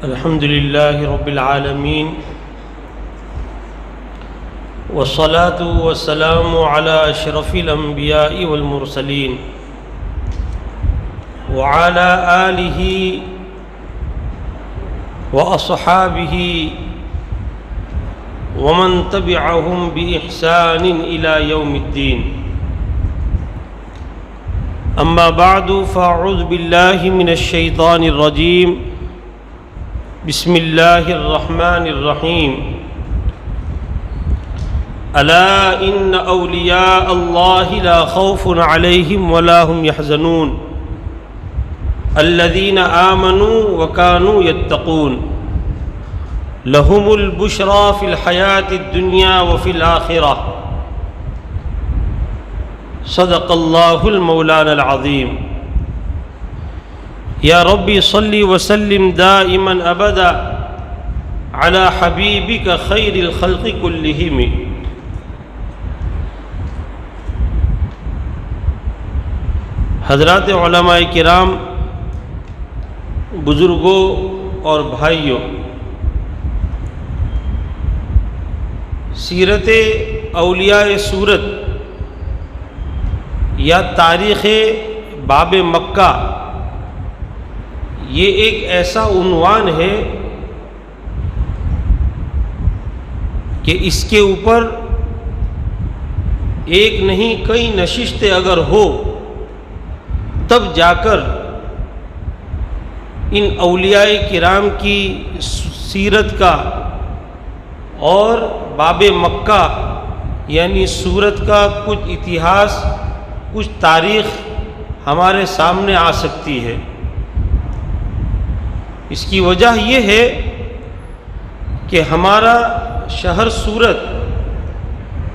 الحمد لله رب العالمين والصلاة والسلام على أشرف الأنبياء والمرسلين وعلى آله وأصحابه ومن تبعهم بإحسان إلى يوم الدين. أما بعد فأعوذ بالله من الشيطان الرجيم. بسم الله الرحمن الرحيم. ألا إن أولياء الله لا خوف عليهم ولا هم يحزنون الذين آمنوا وكانوا يتقون لهم البشرى في الحياة الدنيا وفي الآخرة. صدق الله المولانا العظيم. یا ربی صلی وسلم دائما ابدا علی حبیبک خیر الخلق کلہم. حضرات علماء کرام، بزرگوں اور بھائیوں، سیرت اولیاء سورت یا تاریخ باب مکہ یہ ایک ایسا عنوان ہے کہ اس کے اوپر ایک نہیں کئی نشستیں اگر ہو تب جا کر ان اولیاء کرام کی سیرت کا اور باب مکہ یعنی سورت کا کچھ اتہاس، کچھ تاریخ ہمارے سامنے آ سکتی ہے. اس کی وجہ یہ ہے کہ ہمارا شہر سورت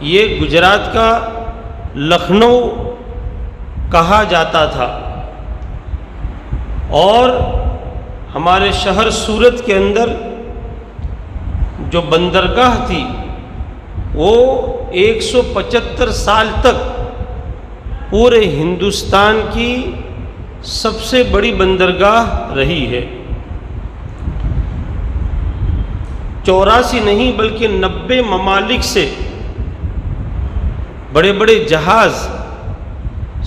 یہ گجرات کا لکھنؤ کہا جاتا تھا، اور ہمارے شہر سورت کے اندر جو بندرگاہ تھی وہ 175 سال تک پورے ہندوستان کی سب سے بڑی بندرگاہ رہی ہے. 84 نہیں بلکہ 90 ممالک سے بڑے بڑے جہاز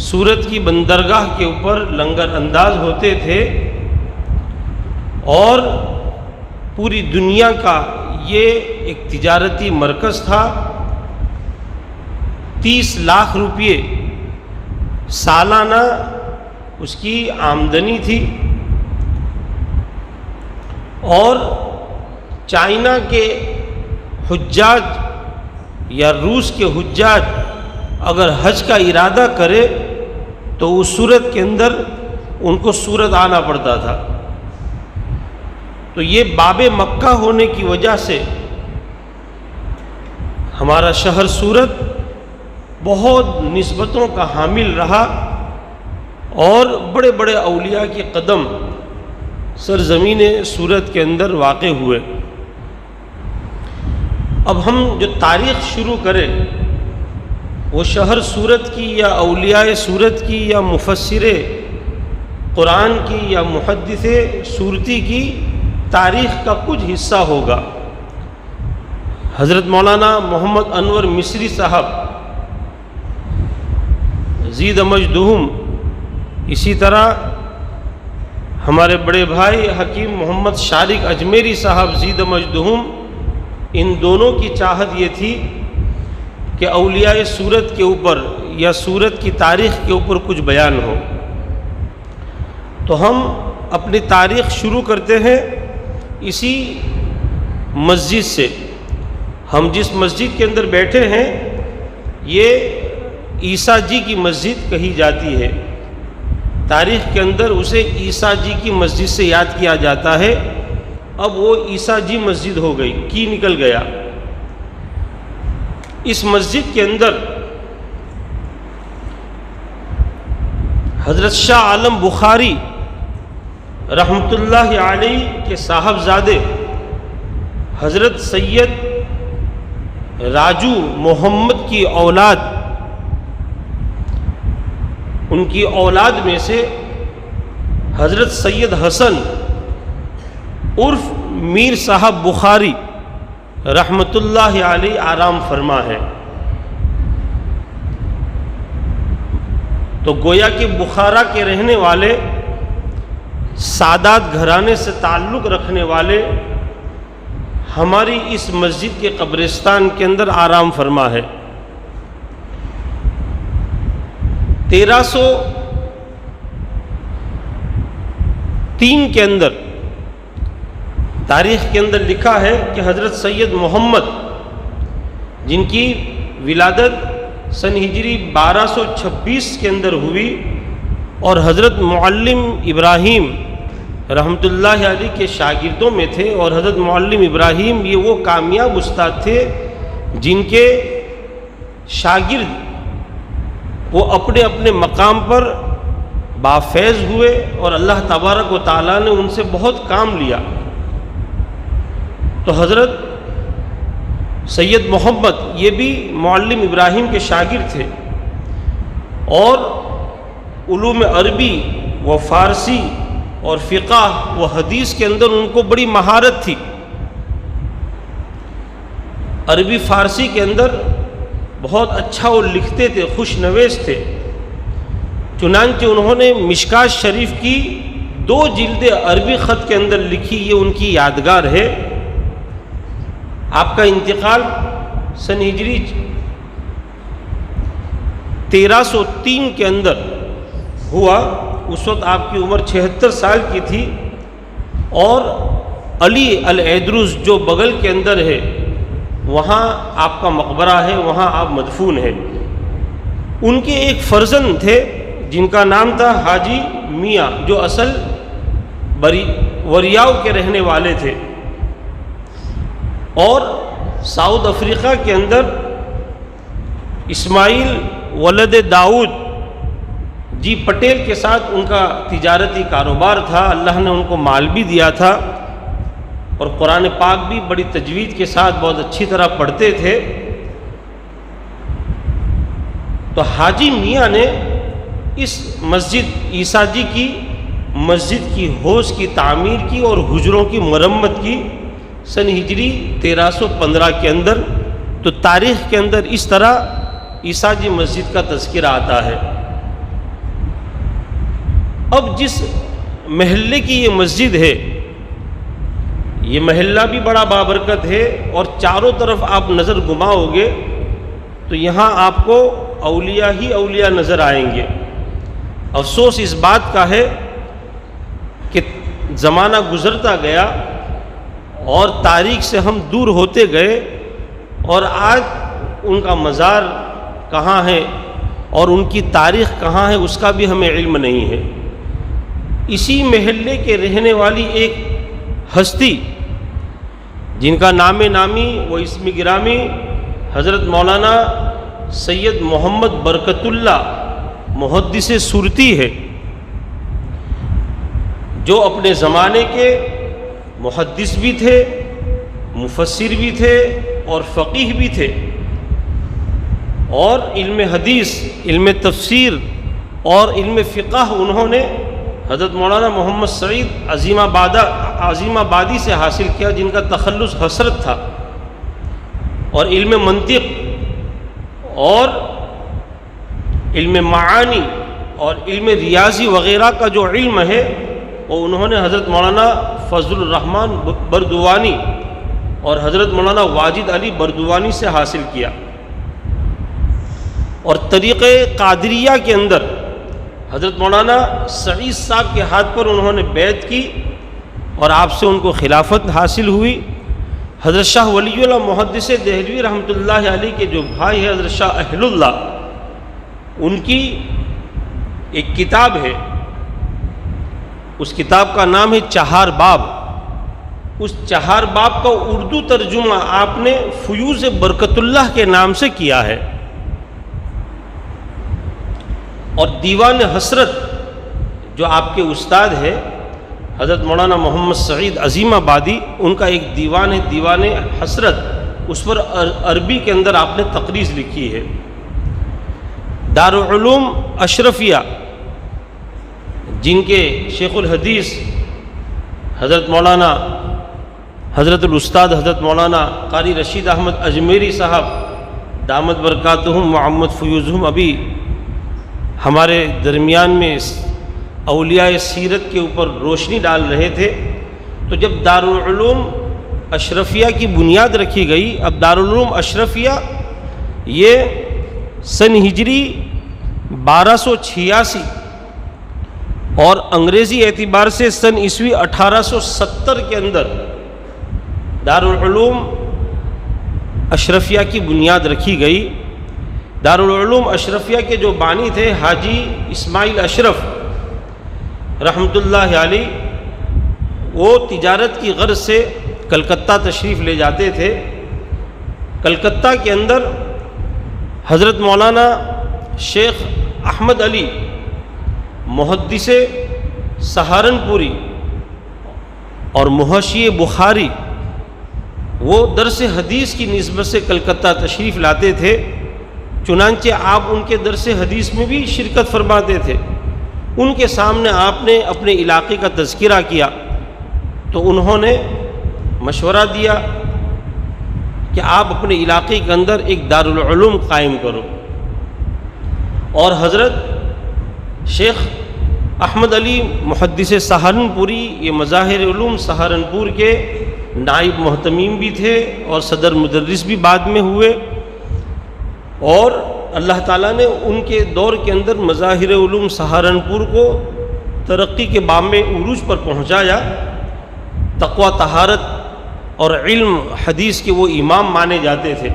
سورت کی بندرگاہ کے اوپر لنگر انداز ہوتے تھے، اور پوری دنیا کا یہ ایک تجارتی مرکز تھا. 30 لاکھ روپے سالانہ اس کی آمدنی تھی، اور چائنا کے حجاج یا روس کے حجاج اگر حج کا ارادہ کرے تو اس صورت کے اندر ان کو سورت آنا پڑتا تھا. تو یہ باب مکہ ہونے کی وجہ سے ہمارا شہر سورت بہت نسبتوں کا حامل رہا، اور بڑے بڑے اولیاء کے قدم سرزمین سورت کے اندر واقع ہوئے. اب ہم جو تاریخ شروع کریں وہ شہر سورت کی یا اولیاء سورت کی یا مفسر قرآن کی یا محدث سورتی کی تاریخ کا کچھ حصہ ہوگا. حضرت مولانا محمد انور مصری صاحب زید مجدہم، اسی طرح ہمارے بڑے بھائی حکیم محمد شارق اجمیری صاحب زید مجدہم، ان دونوں کی چاہت یہ تھی کہ اولیاء سورت کے اوپر یا سورت کی تاریخ کے اوپر کچھ بیان ہو. تو ہم اپنی تاریخ شروع کرتے ہیں اسی مسجد سے. ہم جس مسجد کے اندر بیٹھے ہیں یہ عیسیٰ جی کی مسجد کہی جاتی ہے. تاریخ کے اندر اسے عیسیٰ جی کی مسجد سے یاد کیا جاتا ہے. اب وہ عیسیٰ جی مسجد ہو گئی، کی نکل گیا. اس مسجد کے اندر حضرت شاہ عالم بخاری رحمۃ اللہ علیہ کے صاحبزادے حضرت سید راجو محمد کی اولاد، ان کی اولاد میں سے حضرت سید حسن عرف میر صاحب بخاری رحمۃ اللہ علیہ آرام فرما ہے۔ تو گویا کہ بخارا کے رہنے والے، سادات گھرانے سے تعلق رکھنے والے ہماری اس مسجد کے قبرستان کے اندر آرام فرما ہے۔ 1303 کے اندر تاریخ کے اندر لکھا ہے کہ حضرت سید محمد، جن کی ولادت سن ہجری 1226 کے اندر ہوئی، اور حضرت معلم ابراہیم رحمۃ اللہ علیہ کے شاگردوں میں تھے، اور حضرت معلم ابراہیم یہ وہ کامیاب استاد تھے جن کے شاگرد وہ اپنے اپنے مقام پر بافیض ہوئے، اور اللہ تبارک و تعالیٰ نے ان سے بہت کام لیا۔ تو حضرت سید محمد یہ بھی معلم ابراہیم کے شاگرد تھے، اور علوم عربی و فارسی اور فقہ و حدیث کے اندر ان کو بڑی مہارت تھی۔ عربی فارسی کے اندر بہت اچھا وہ لکھتے تھے، خوش نویس تھے، چنانچہ انہوں نے مشکات شریف کی 2 جلدیں عربی خط کے اندر لکھی، یہ ان کی یادگار ہے۔ آپ کا انتقال سن ہجری 1303 کے اندر ہوا، اس وقت آپ کی عمر 76 سال کی تھی، اور علی الایدروس جو بغل کے اندر ہے وہاں آپ کا مقبرہ ہے، وہاں آپ مدفون ہیں۔ ان کے ایک فرزند تھے جن کا نام تھا حاجی میاں، جو اصل وریاؤ کے رہنے والے تھے، اور ساؤتھ افریقہ کے اندر اسماعیل ولد داؤد جی پٹیل کے ساتھ ان کا تجارتی کاروبار تھا۔ اللہ نے ان کو مال بھی دیا تھا، اور قرآن پاک بھی بڑی تجوید کے ساتھ بہت اچھی طرح پڑھتے تھے۔ تو حاجی میاں نے اس مسجد عیسیٰ جی کی مسجد کی حوض کی تعمیر کی اور حجروں کی مرمت کی سن ہجری 1315 کے اندر۔ تو تاریخ کے اندر اس طرح عیسیٰ جی مسجد کا تذکرہ آتا ہے۔ اب جس محلے کی یہ مسجد ہے، یہ محلہ بھی بڑا بابرکت ہے، اور چاروں طرف آپ نظر گھماؤ گے تو یہاں آپ کو اولیاء ہی اولیاء نظر آئیں گے۔ افسوس اس بات کا ہے کہ زمانہ گزرتا گیا اور تاریخ سے ہم دور ہوتے گئے، اور آج ان کا مزار کہاں ہے اور ان کی تاریخ کہاں ہے اس کا بھی ہمیں علم نہیں ہے۔ اسی محلے کے رہنے والی ایک ہستی جن کا نام نامی و اسم گرامی حضرت مولانا سید محمد برکت اللہ محدث صورتی ہے، جو اپنے زمانے کے محدث بھی تھے، مفسر بھی تھے، اور فقیہ بھی تھے، اور علم حدیث، علم تفسیر اور علم فقہ انہوں نے حضرت مولانا محمد سعید عظیم آبادی سے حاصل کیا، جن کا تخلص حسرت تھا، اور علم منطق اور علم معانی اور علم ریاضی وغیرہ کا جو علم ہے وہ انہوں نے حضرت مولانا فضل الرحمن بردوانی اور حضرت مولانا واجد علی بردوانی سے حاصل کیا۔ اور طریقہ قادریہ کے اندر حضرت مولانا سعید صاحب کے ہاتھ پر انہوں نے بیعت کی، اور آپ سے ان کو خلافت حاصل ہوئی۔ حضرت شاہ ولی اللہ محدث دہلوی رحمۃ اللہ علیہ کے جو بھائی ہیں حضرت شاہ اہل اللہ، ان کی ایک کتاب ہے، اس کتاب کا نام ہے چہار باب۔ اس چہار باب کا اردو ترجمہ آپ نے فیوز برکت اللہ کے نام سے کیا ہے۔ اور دیوان حسرت جو آپ کے استاد ہے حضرت مولانا محمد سعید عظیم آبادی، ان کا ایک دیوان ہے دیوان حسرت، اس پر عربی کے اندر آپ نے تقریض لکھی ہے۔ دارالعلوم اشرفیہ جن کے شیخ الحدیث حضرت مولانا حضرت الاستاد حضرت مولانا قاری رشید احمد اجمیری صاحب دامت برکاتہم محمد فیوزہم ابھی ہمارے درمیان میں اولیاء سیرت کے اوپر روشنی ڈال رہے تھے. تو جب دارالعلوم اشرفیہ کی بنیاد رکھی گئی، اب دارالعلوم اشرفیہ یہ سن ہجری 1286 اور انگریزی اعتبار سے سن عیسوی 1870 کے اندر دارالعلوم اشرفیہ کی بنیاد رکھی گئی. دارالعلوم اشرفیہ کے جو بانی تھے حاجی اسماعیل اشرف رحمۃ اللہ علیہ، وہ تجارت کی غرض سے کلکتہ تشریف لے جاتے تھے. کلکتہ کے اندر حضرت مولانا شیخ احمد علی محدث سہارنپوری اور محشی بخاری وہ درس حدیث کی نسبت سے کلکتہ تشریف لاتے تھے. چنانچہ آپ ان کے درس حدیث میں بھی شرکت فرماتے تھے. ان کے سامنے آپ نے اپنے علاقے کا تذکرہ کیا تو انہوں نے مشورہ دیا کہ آپ اپنے علاقے کے اندر ایک دارالعلوم قائم کرو. اور حضرت شیخ احمد علی محدث سہارنپوری یہ مظاہر علوم سہارنپور کے نائب محتمیم بھی تھے اور صدر مدرس بھی بعد میں ہوئے. اور اللہ تعالیٰ نے ان کے دور کے اندر مظاہر علوم سہارنپور کو ترقی کے بام عروج پر پہنچایا. تقوی طہارت اور علم حدیث کے وہ امام مانے جاتے تھے.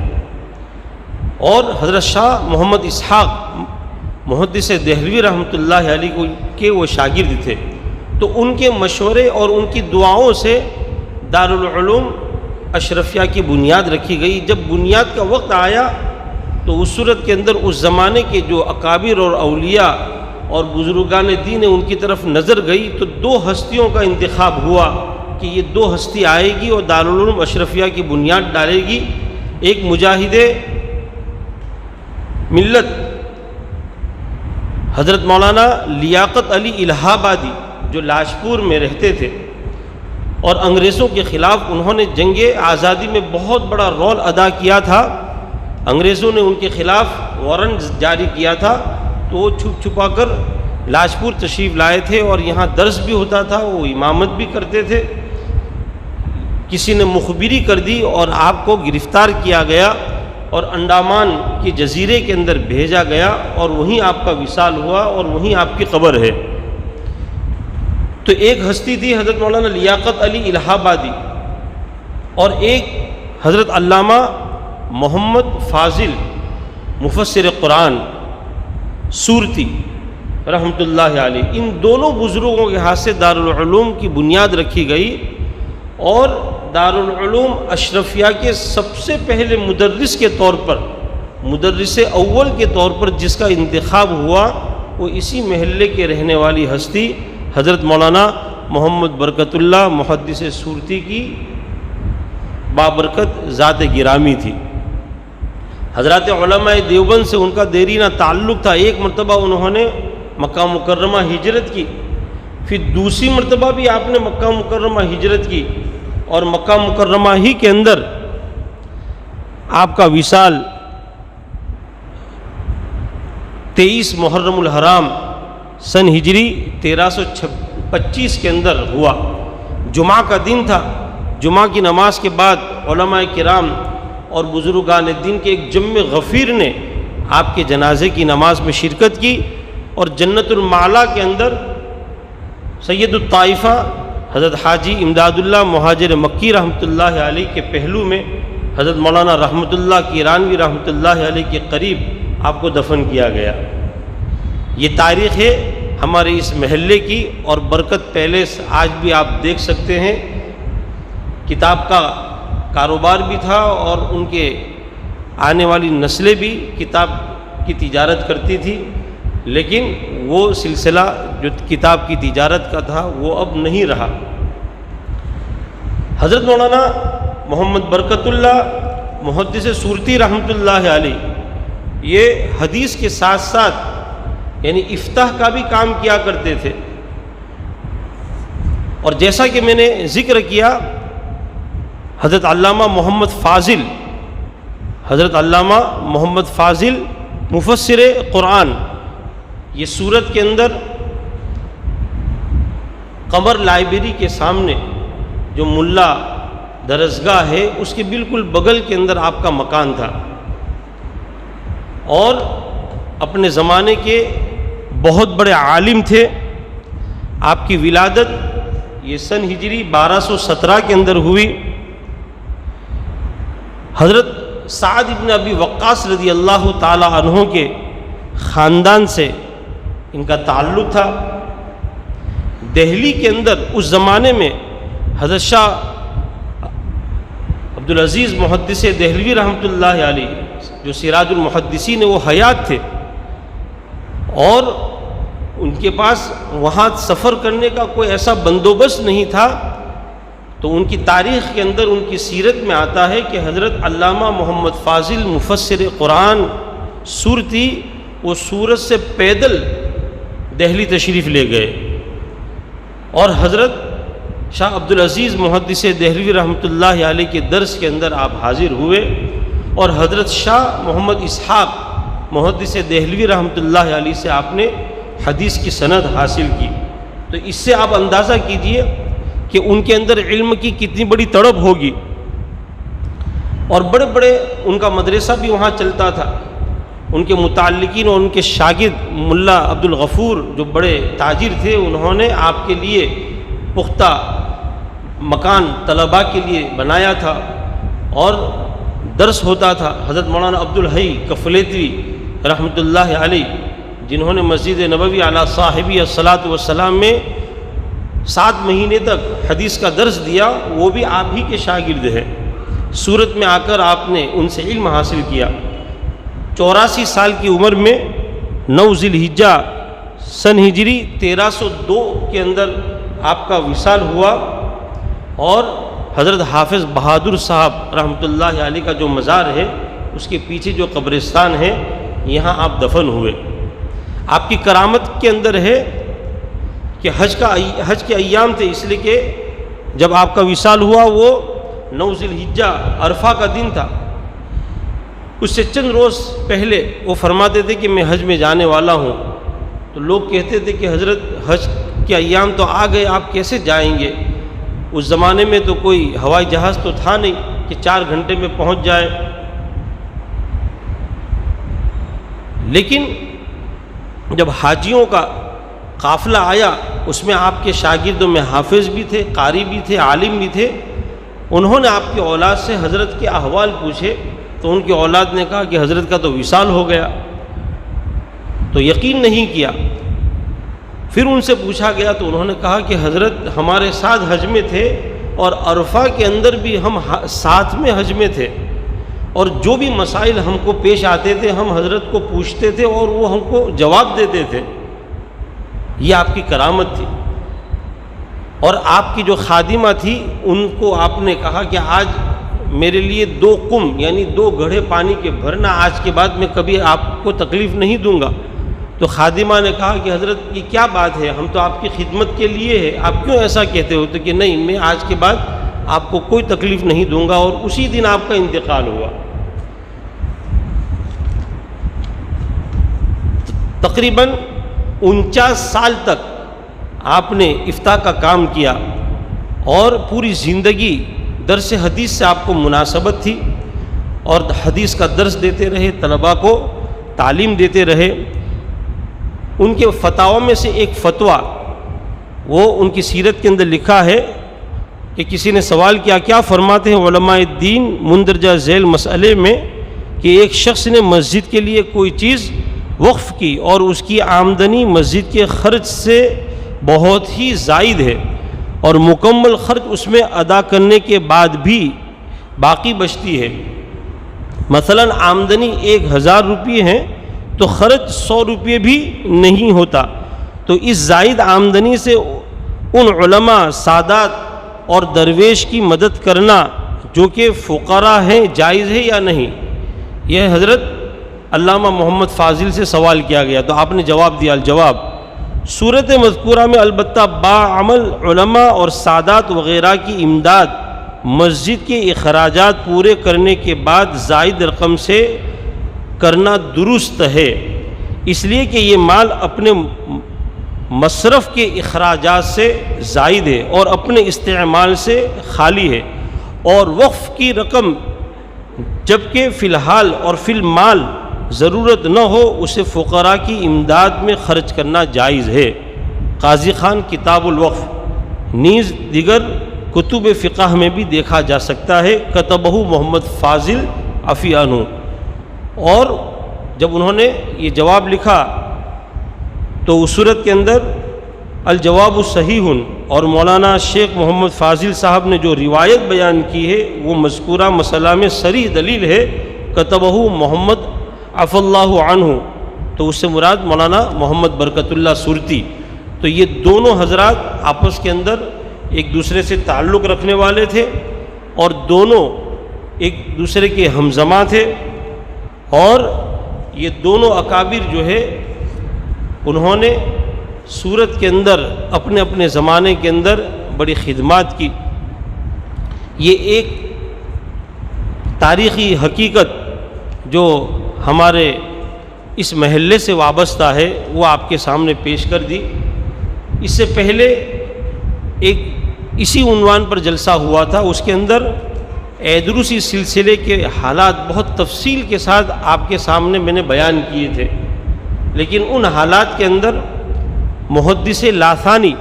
اور حضرت شاہ محمد اسحاق محدث دہلوی رحمۃ اللہ علیہ کے وہ شاگرد تھے. تو ان کے مشورے اور ان کی دعاؤں سے دارالعلوم اشرفیہ کی بنیاد رکھی گئی. جب بنیاد کا وقت آیا تو اس صورت کے اندر اس زمانے کے جو اکابر اور اولیاء اور بزرگان دین ان کی طرف نظر گئی تو دو ہستیوں کا انتخاب ہوا کہ یہ دو ہستی آئے گی اور دارالعلوم اشرفیہ کی بنیاد ڈالے گی. ایک مجاہد ملت حضرت مولانا لیاقت علی الہ آبادی جو لاجپور میں رہتے تھے اور انگریزوں کے خلاف انہوں نے جنگ آزادی میں بہت بڑا رول ادا کیا تھا. انگریزوں نے ان کے خلاف وارنٹ جاری کیا تھا تو وہ چھپ چھپا کر لاجپور تشریف لائے تھے اور یہاں درس بھی ہوتا تھا، وہ امامت بھی کرتے تھے. کسی نے مخبری کر دی اور آپ کو گرفتار کیا گیا اور انڈامان کے جزیرے کے اندر بھیجا گیا اور وہیں آپ کا وصال ہوا اور وہیں آپ کی قبر ہے. تو ایک ہستی تھی حضرت مولانا لیاقت علی الہ آبادی اور ایک حضرت علامہ محمد فاضل مفسر قرآن سورتی رحمۃ اللہ علیہ. ان دونوں بزرگوں کے ہاتھ سے دارالعلوم کی بنیاد رکھی گئی اور دارالعلوم اشرفیہ کے سب سے پہلے مدرس کے طور پر، مدرس اول کے طور پر جس کا انتخاب ہوا وہ اسی محلے کے رہنے والی ہستی حضرت مولانا محمد برکت اللہ محدث سورتی کی بابرکت ذات گرامی تھی. حضرات علماء دیوبند سے ان کا دیرینہ تعلق تھا. ایک مرتبہ انہوں نے مکہ مکرمہ ہجرت کی، پھر دوسری مرتبہ بھی آپ نے مکہ مکرمہ ہجرت کی اور مکہ مکرمہ ہی کے اندر آپ کا وصال 23 محرم الحرام سن ہجری 1325 کے اندر ہوا. جمعہ کا دن تھا. جمعہ کی نماز کے بعد علماء کرام اور بزرگان دین کے ایک جمع غفیر نے آپ کے جنازے کی نماز میں شرکت کی اور جنت المعلا کے اندر سید الطائفہ حضرت حاجی امداد اللہ مہاجر مکی رحمۃ اللہ علیہ کے پہلو میں حضرت مولانا رحمۃ اللہ کیرانوی رحمۃ اللہ علیہ کے قریب آپ کو دفن کیا گیا. یہ تاریخ ہے ہمارے اس محلے کی اور برکت پیلیس آج بھی آپ دیکھ سکتے ہیں. کتاب کا کاروبار بھی تھا اور ان کے آنے والی نسلیں بھی کتاب کی تجارت کرتی تھی، لیکن وہ سلسلہ جو کتاب کی تجارت کا تھا وہ اب نہیں رہا. حضرت مولانا محمد برکت اللہ محدث سورتی رحمۃ اللہ علیہ یہ حدیث کے ساتھ ساتھ یعنی افتاح کا بھی کام کیا کرتے تھے. اور جیسا کہ میں نے ذکر کیا حضرت علامہ محمد فاضل مفسر قرآن، یہ سورت کے اندر قمر لائبریری کے سامنے جو ملا درسگاہ ہے اس کے بالکل بغل کے اندر آپ کا مکان تھا، اور اپنے زمانے کے بہت بڑے عالم تھے۔ آپ کی ولادت یہ سن ہجری 1217 کے اندر ہوئی۔ حضرت سعد ابن ابی وقاص رضی اللہ تعالی عنہ کے خاندان سے ان کا تعلق تھا۔ دہلی کے اندر اس زمانے میں حضرت شاہ عبدالعزیز محدث دہلوی رحمۃ اللہ علیہ جو سراج المحدثین وہ حیات تھے، اور ان کے پاس وہاں سفر کرنے کا کوئی ایسا بندوبست نہیں تھا، تو ان کی تاریخ کے اندر ان کی سیرت میں آتا ہے کہ حضرت علامہ محمد فاضل مفسر قرآن سورتی وہ سورت سے پیدل دہلی تشریف لے گئے، اور حضرت شاہ عبدالعزیز محدث دہلوی رحمۃ اللہ علیہ کے درس کے اندر آپ حاضر ہوئے، اور حضرت شاہ محمد اسحاق محدث دہلوی رحمۃ اللہ علیہ سے آپ نے حدیث کی سند حاصل کی۔ تو اس سے آپ اندازہ کیجئے کہ ان کے اندر علم کی کتنی بڑی تڑپ ہوگی، اور بڑے بڑے ان کا مدرسہ بھی وہاں چلتا تھا۔ ان کے متعلقین اور ان کے شاگرد ملا عبد الغفور جو بڑے تاجر تھے، انہوں نے آپ کے لیے پختہ مکان طلباء کے لیے بنایا تھا، اور درس ہوتا تھا۔ حضرت مولانا عبدالحی کفلیتوی رحمۃ اللہ علیہ جنہوں نے مسجد نبوی علی صاحبی الصلاۃ والسلام میں 7 مہینے تک حدیث کا درس دیا، وہ بھی آپ ہی کے شاگرد ہیں۔ سورت میں آ کر آپ نے ان سے علم حاصل کیا۔ 84 سال کی عمر میں 9 ذی الحجہ سن ہجری 1302 کے اندر آپ کا وصال ہوا، اور حضرت حافظ بہادر صاحب رحمۃ اللہ علیہ کا جو مزار ہے اس کے پیچھے جو قبرستان ہے یہاں آپ دفن ہوئے۔ آپ کی کرامت کے اندر ہے کہ حج کے ایام تھے، اس لیے کہ جب آپ کا وصال ہوا وہ 9 ذی الحجہ عرفہ کا دن تھا۔ اس سے چند روز پہلے وہ فرماتے تھے کہ میں حج میں جانے والا ہوں، تو لوگ کہتے تھے کہ حضرت حج کے ایام تو آ گئے، آپ کیسے جائیں گے؟ اس زمانے میں تو کوئی ہوائی جہاز تو تھا نہیں کہ 4 گھنٹے میں پہنچ جائے، لیکن جب حاجیوں کا قافلہ آیا اس میں آپ کے شاگردوں میں حافظ بھی تھے، قاری بھی تھے، عالم بھی تھے۔ انہوں نے آپ کی اولاد سے حضرت کے احوال پوچھے، تو ان کی اولاد نے کہا کہ حضرت کا تو وصال ہو گیا، تو یقین نہیں کیا۔ پھر ان سے پوچھا گیا تو انہوں نے کہا کہ حضرت ہمارے ساتھ حج میں تھے، اور عرفہ کے اندر بھی ہم ساتھ میں حج میں تھے، اور جو بھی مسائل ہم کو پیش آتے تھے ہم حضرت کو پوچھتے تھے اور وہ ہم کو جواب دیتے تھے۔ یہ آپ کی کرامت تھی۔ اور آپ کی جو خادمہ تھی ان کو آپ نے کہا کہ آج میرے لیے 2 قم یعنی 2 گھڑے پانی کے بھرنا، آج کے بعد میں کبھی آپ کو تکلیف نہیں دوں گا۔ تو خادمہ نے کہا کہ حضرت یہ کیا بات ہے، ہم تو آپ کی خدمت کے لیے ہے، آپ کیوں ایسا کہتے ہو؟ تو کہ نہیں، میں آج کے بعد آپ کو کوئی تکلیف نہیں دوں گا، اور اسی دن آپ کا انتقال ہوا۔ تقریباً 49 سال تک آپ نے افتاء کا کام کیا، اور پوری زندگی درس حدیث سے آپ کو مناسبت تھی، اور حدیث کا درس دیتے رہے، طلباء کو تعلیم دیتے رہے۔ ان کے فتاوی میں سے ایک فتویٰ وہ ان کی سیرت کے اندر لکھا ہے کہ کسی نے سوال کیا، کیا فرماتے ہیں علماء دین مندرجہ ذیل مسئلے میں کہ ایک شخص نے مسجد کے لیے کوئی چیز وقف کی اور اس کی آمدنی مسجد کے خرچ سے بہت ہی زائد ہے، اور مکمل خرچ اس میں ادا کرنے کے بعد بھی باقی بچتی ہے۔ مثلا آمدنی 1000 روپے ہیں تو خرچ 100 روپے بھی نہیں ہوتا، تو اس زائد آمدنی سے ان علماء، سادات اور درویش کی مدد کرنا جو کہ فقراء ہیں جائز ہے یا نہیں؟ یہ حضرت علامہ محمد فاضل سے سوال کیا گیا، تو آپ نے جواب دیا، الجواب صورت مذکورہ میں البتہ باعمل علماء اور سادات وغیرہ کی امداد مسجد کے اخراجات پورے کرنے کے بعد زائد رقم سے کرنا درست ہے، اس لیے کہ یہ مال اپنے مصرف کے اخراجات سے زائد ہے اور اپنے استعمال سے خالی ہے، اور وقف کی رقم جبکہ فی الحال اور فی المال ضرورت نہ ہو اسے فقراء کی امداد میں خرچ کرنا جائز ہے۔ قاضی خان کتاب الوقف، نیز دیگر کتب فقہ میں بھی دیکھا جا سکتا ہے۔ کتبہ محمد فاضل عفی عنہ۔ اور جب انہوں نے یہ جواب لکھا تو اس صورت کے اندر الجواب صحیح، اور مولانا شیخ محمد فاضل صاحب نے جو روایت بیان کی ہے وہ مذکورہ مسئلہ میں صریح دلیل ہے۔ کتبہ محمد عفی اللہ عنہ، تو اس سے مراد مولانا محمد برکت اللہ سورتی۔ تو یہ دونوں حضرات آپس کے اندر ایک دوسرے سے تعلق رکھنے والے تھے اور دونوں ایک دوسرے کے ہمزماں تھے، اور یہ دونوں اکابر جو ہے انہوں نے سورت کے اندر اپنے اپنے زمانے کے اندر بڑی خدمات کی۔ یہ ایک تاریخی حقیقت جو ہمارے اس محلے سے وابستہ ہے وہ آپ کے سامنے پیش کر دی۔ اس سے پہلے ایک اسی عنوان پر جلسہ ہوا تھا، اس کے اندر ایدروسی سلسلے کے حالات بہت تفصیل کے ساتھ آپ کے سامنے میں نے بیان کیے تھے، لیکن ان حالات کے اندر محدث لاثانی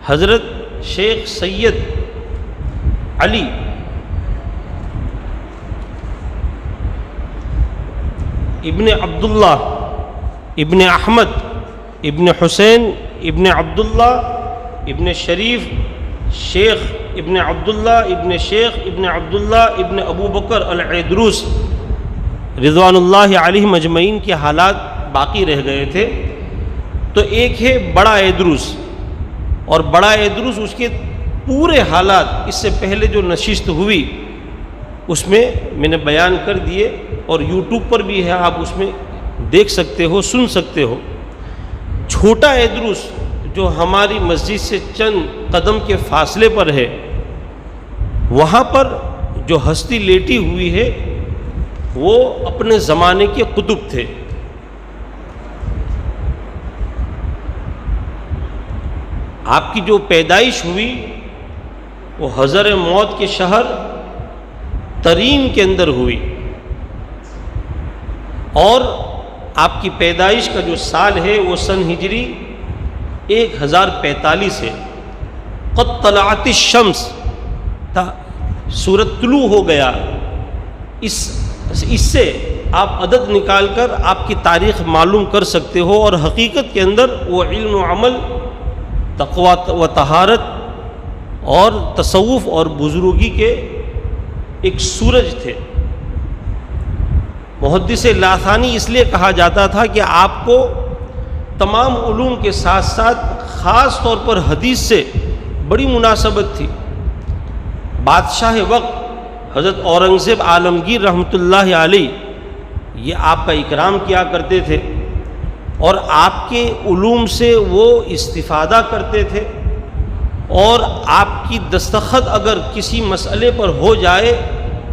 حضرت شیخ سید علی ابن عبداللہ ابن احمد ابن حسین ابن عبداللہ ابن شریف شیخ ابن عبداللہ ابن شیخ ابن عبداللہ ابن ابو بکر العیدروس رضوان اللہ علیہ مجمعین کے حالات باقی رہ گئے تھے۔ تو ایک ہے بڑا ایدروس، اور بڑا ایدروس اس کے پورے حالات اس سے پہلے جو نشست ہوئی اس میں نے بیان کر دیے، اور یوٹیوب پر بھی ہے، آپ اس میں دیکھ سکتے ہو، سن سکتے ہو۔ چھوٹا ایدروس جو ہماری مسجد سے چند قدم کے فاصلے پر ہے، وہاں پر جو ہستی لیٹی ہوئی ہے وہ اپنے زمانے کے قطب تھے۔ آپ کی جو پیدائش ہوئی وہ حضر موت کے شہر ترین کے اندر ہوئی، اور آپ کی پیدائش کا جو سال ہے وہ سن ہجری 1045 ہے۔ قد طلعت الشمس، سورج طلوع ہو گیا۔ اس سے آپ عدد نکال کر آپ کی تاریخ معلوم کر سکتے ہو، اور حقیقت کے اندر وہ علم و عمل، تقویٰ و طہارت اور تصوف اور بزرگی کے ایک سورج تھے۔ محدث لاثانی اس لیے کہا جاتا تھا کہ آپ کو تمام علوم کے ساتھ ساتھ خاص طور پر حدیث سے بڑی مناسبت تھی۔ بادشاہ وقت حضرت اورنگزیب عالمگیر رحمۃ اللہ علیہ یہ آپ کا اکرام کیا کرتے تھے، اور آپ کے علوم سے وہ استفادہ کرتے تھے، اور آپ کی دستخط اگر کسی مسئلے پر ہو جائے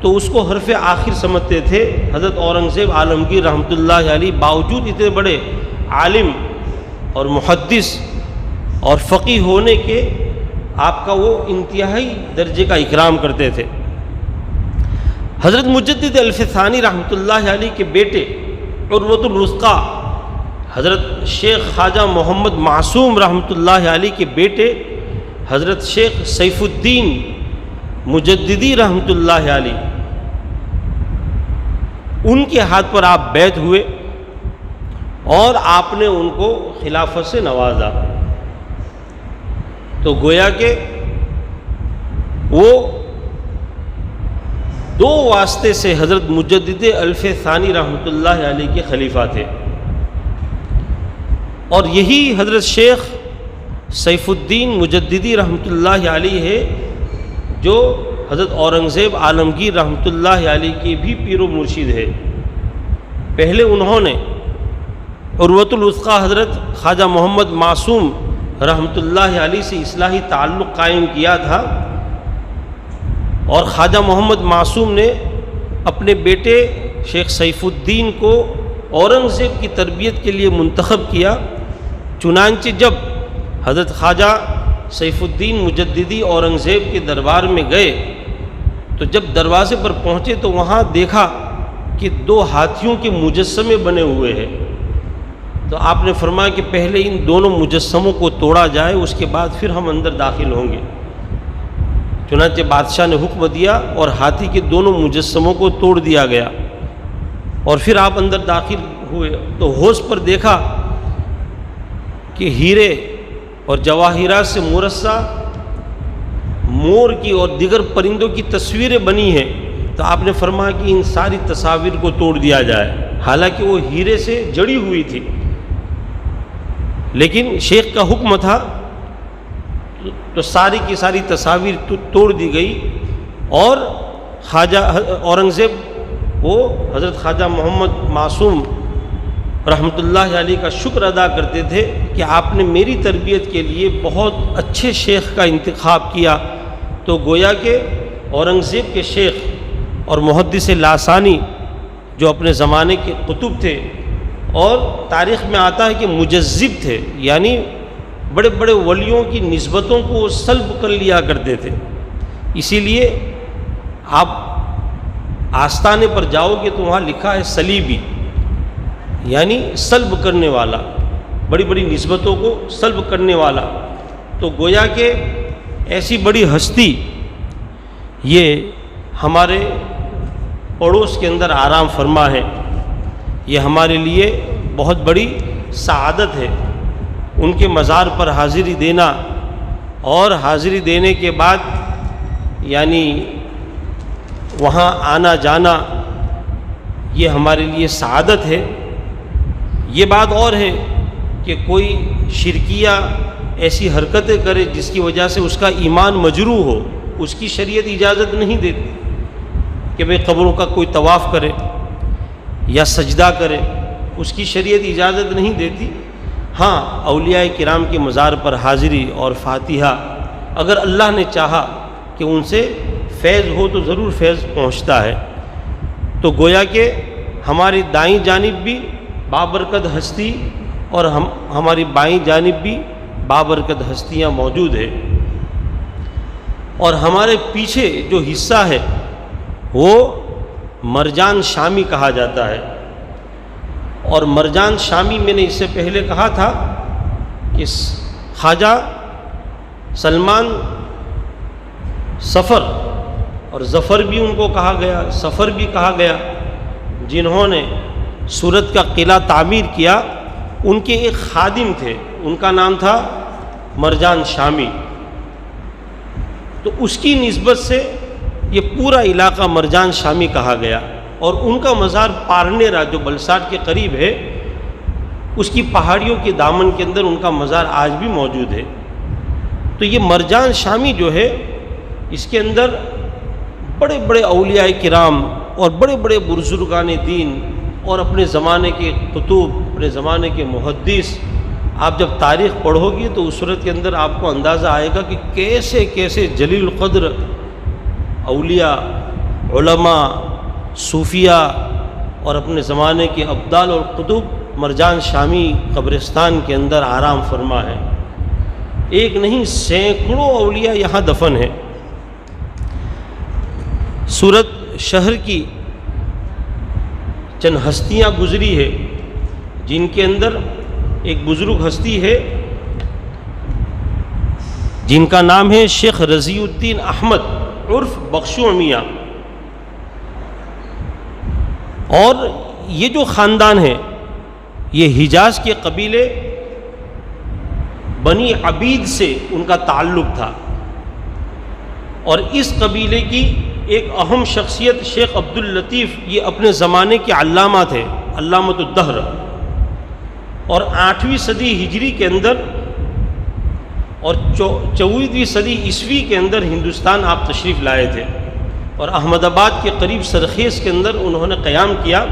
تو اس کو حرف آخر سمجھتے تھے۔ حضرت اورنگزیب عالمگیر رحمۃ اللہ علیہ باوجود اتنے بڑے عالم اور محدث اور فقیہ ہونے کے آپ کا وہ انتہائی درجے کا اکرام کرتے تھے۔ حضرت مجدد الف ثانی رحمۃ اللہ علیہ کے بیٹے عروۃ الوثقیٰ حضرت شیخ خواجہ محمد معصوم رحمۃ اللہ علیہ کے بیٹے حضرت شیخ سیف الدین مجددی رحمۃ اللہ علیہ، ان کے ہاتھ پر آپ بیعت ہوئے اور آپ نے ان کو خلافت سے نوازا۔ تو گویا کہ وہ دو واسطے سے حضرت مجدد الف ثانی رحمۃ اللہ علیہ کے خلیفہ تھے، اور یہی حضرت شیخ سیف الدین مجددی رحمۃ اللہ علیہ ہے جو حضرت اورنگزیب عالمگیر رحمۃ اللہ علیہ کے بھی پیر و مرشد ہے۔ پہلے انہوں نے عروۃ الوثقیٰ حضرت خواجہ محمد معصوم رحمۃ اللہ علیہ سے اصلاحی تعلق قائم کیا تھا، اور خواجہ محمد معصوم نے اپنے بیٹے شیخ سیف الدین کو اورنگزیب کی تربیت کے لیے منتخب کیا۔ چنانچہ جب حضرت خواجہ سیف الدین مجددی اورنگزیب کے دربار میں گئے تو جب دروازے پر پہنچے تو وہاں دیکھا کہ 2 ہاتھیوں کے مجسمے بنے ہوئے ہیں۔ تو آپ نے فرمایا کہ پہلے ان دونوں مجسموں کو توڑا جائے، اس کے بعد پھر ہم اندر داخل ہوں گے۔ چنانچہ بادشاہ نے حکم دیا اور ہاتھی کے دونوں مجسموں کو توڑ دیا گیا، اور پھر آپ اندر داخل ہوئے تو حوض پر دیکھا کہ ہیرے اور جواہرات سے مرصع مور کی اور دیگر پرندوں کی تصویریں بنی ہیں۔ تو آپ نے فرمایا کہ ان ساری تصاویر کو توڑ دیا جائے، حالانکہ وہ ہیرے سے جڑی ہوئی تھی، لیکن شیخ کا حکم تھا تو ساری کی ساری تصاویر توڑ دی گئی۔ اور خواجہ اورنگزیب وہ حضرت خواجہ محمد معصوم رحمۃ اللہ علیہ کا شکر ادا کرتے تھے کہ آپ نے میری تربیت کے لیے بہت اچھے شیخ کا انتخاب کیا۔ تو گویا کہ اورنگزیب کے شیخ اور محدث لاثانی جو اپنے زمانے کے قطب تھے، اور تاریخ میں آتا ہے کہ مجذب تھے، یعنی بڑے بڑے ولیوں کی نسبتوں کو سلب کر لیا کرتے تھے۔ اسی لیے آپ آستانے پر جاؤ گے تو وہاں لکھا ہے سلیبی، یعنی سلب کرنے والا، بڑی بڑی نسبتوں کو سلب کرنے والا۔ تو گویا کہ ایسی بڑی ہستی یہ ہمارے پڑوس کے اندر آرام فرما ہے، یہ ہمارے لیے بہت بڑی سعادت ہے۔ ان کے مزار پر حاضری دینا اور حاضری دینے کے بعد یعنی وہاں آنا جانا، یہ ہمارے لیے سعادت ہے۔ یہ بات اور ہے کہ کوئی شرکیہ ایسی حرکتیں کرے جس کی وجہ سے اس کا ایمان مجروح ہو، اس کی شریعت اجازت نہیں دیتی کہ بھئی قبروں کا کوئی طواف کرے یا سجدہ کرے، اس کی شریعت اجازت نہیں دیتی۔ ہاں، اولیاء کرام کے مزار پر حاضری اور فاتحہ، اگر اللہ نے چاہا کہ ان سے فیض ہو تو ضرور فیض پہنچتا ہے۔ تو گویا کہ ہماری دائیں جانب بھی بابرکت ہستی اور ہماری بائیں جانب بھی بابرکت ہستیاں موجود ہیں، اور ہمارے پیچھے جو حصہ ہے وہ مرجان شامی کہا جاتا ہے۔ اور مرجان شامی میں نے اس سے پہلے کہا تھا کہ خواجہ سلمان سفر، اور ظفر بھی ان کو کہا گیا، سفر بھی کہا گیا، جنہوں نے سورت کا قلعہ تعمیر کیا، ان کے ایک خادم تھے، ان کا نام تھا مرجان شامی۔ تو اس کی نسبت سے یہ پورا علاقہ مرجان شامی کہا گیا، اور ان کا مزار پارنیرا جو بلساٹ کے قریب ہے، اس کی پہاڑیوں کے دامن کے اندر ان کا مزار آج بھی موجود ہے۔ تو یہ مرجان شامی جو ہے، اس کے اندر بڑے بڑے اولیاء کرام اور بڑے بڑے بزرگان دین اور اپنے زمانے کے قطب، اپنے زمانے کے محدث، آپ جب تاریخ پڑھو گی تو اس صورت کے اندر آپ کو اندازہ آئے گا کہ کیسے کیسے جلیل القدر اولیاء، علماء، صوفیاء اور اپنے زمانے کے ابدال اور قطب مرجان شامی قبرستان کے اندر آرام فرما ہے۔ ایک نہیں، سینکڑوں اولیاء یہاں دفن ہیں۔ سورت شہر کی چند ہستیاں گزری ہے، جن کے اندر ایک بزرگ ہستی ہے جن کا نام ہے شیخ رضی الدین احمد عرف بخشو میاں۔ اور یہ جو خاندان ہے یہ حجاز کے قبیلے بنی عبید سے ان کا تعلق تھا، اور اس قبیلے کی ایک اہم شخصیت شیخ عبد اللطیف، یہ اپنے زمانے کے علامہ تھے، علامۃ الدہر، اور 8ویں صدی ہجری کے اندر اور 14ویں صدی عیسوی کے اندر ہندوستان آپ تشریف لائے تھے، اور احمد آباد کے قریب سرخیز کے اندر انہوں نے قیام کیا۔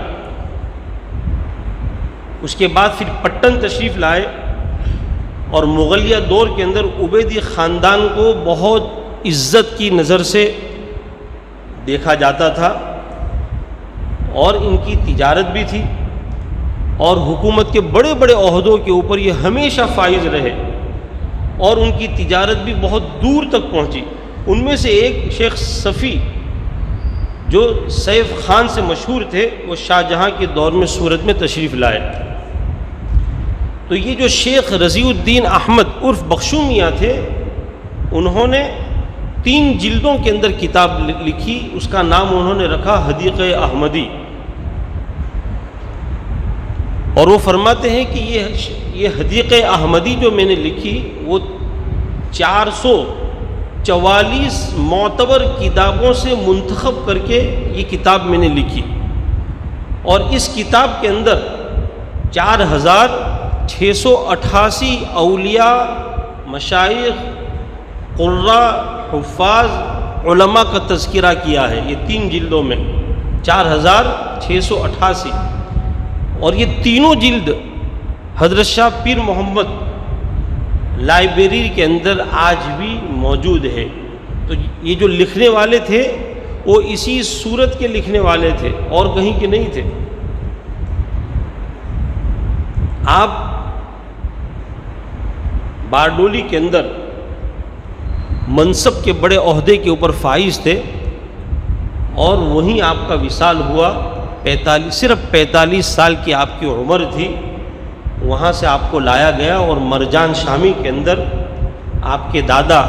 اس کے بعد پھر پٹن تشریف لائے، اور مغلیہ دور کے اندر عبیدی خاندان کو بہت عزت کی نظر سے دیکھا جاتا تھا، اور ان کی تجارت بھی تھی، اور حکومت کے بڑے بڑے عہدوں کے اوپر یہ ہمیشہ فائز رہے، اور ان کی تجارت بھی بہت دور تک پہنچی۔ ان میں سے ایک شیخ صفی جو سیف خان سے مشہور تھے، وہ شاہ جہاں کے دور میں سورت میں تشریف لائے۔ تو یہ جو شیخ رضی الدین احمد عرف بخشو میاں تھے، انہوں نے 3 جلدوں کے اندر کتاب لکھی، اس کا نام انہوں نے رکھا حدیقہ احمدی۔ اور وہ فرماتے ہیں کہ یہ حدیقہ احمدی جو میں نے لکھی، وہ 444 معتبر کتابوں سے منتخب کر کے یہ کتاب میں نے لکھی، اور اس کتاب کے اندر 4688 اولیاء، مشائخ، قراء، حفاظ، علماء کا تذکرہ کیا ہے، یہ 3 جلدوں میں 4688، اور یہ تینوں جلد حضرت شاہ پیر محمد لائبریری کے اندر آج بھی موجود ہے۔ تو یہ جو لکھنے والے تھے وہ اسی سورت کے لکھنے والے تھے، اور کہیں کے نہیں تھے۔ آپ باردولی کے اندر منصب کے بڑے عہدے کے اوپر فائز تھے، اور وہیں آپ کا وصال ہوا۔ صرف 45 سال کی آپ کی عمر تھی، وہاں سے آپ کو لایا گیا، اور مرجان شامی کے اندر آپ کے دادا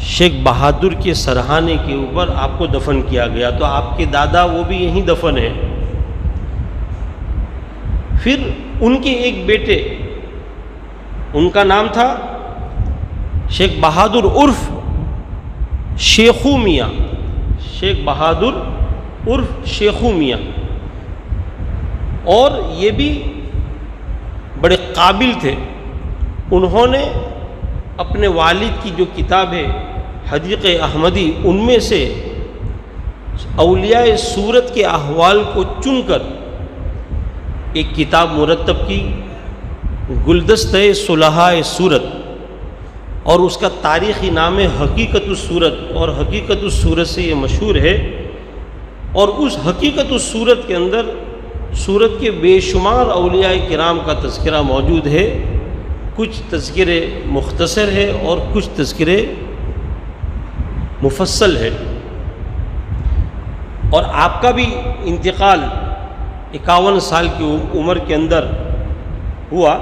شیخ بہادر کے سرہانے کے اوپر آپ کو دفن کیا گیا۔ تو آپ کے دادا وہ بھی یہیں دفن ہیں۔ پھر ان کے ایک بیٹے، ان کا نام تھا شیخ بہادر عرف شیخو میاں، شیخ بہادر عرف شیخو میاں، اور یہ بھی بڑے قابل تھے۔ انہوں نے اپنے والد کی جو کتاب ہے حدیقہ احمدی، ان میں سے اولیاء سورت کے احوال کو چن کر ایک کتاب مرتب کی، گلدستہ صلحاء سورت، اور اس کا تاریخی نام ہے حقیقت السورت، اور حقیقت السورت سے یہ مشہور ہے۔ اور اس حقیقت السورت کے اندر سورت کے بے شمار اولیاء کرام کا تذکرہ موجود ہے، کچھ تذکرے مختصر ہے اور کچھ تذکرے مفصل ہے۔ اور آپ کا بھی انتقال 51 سال کی عمر کے اندر ہوا،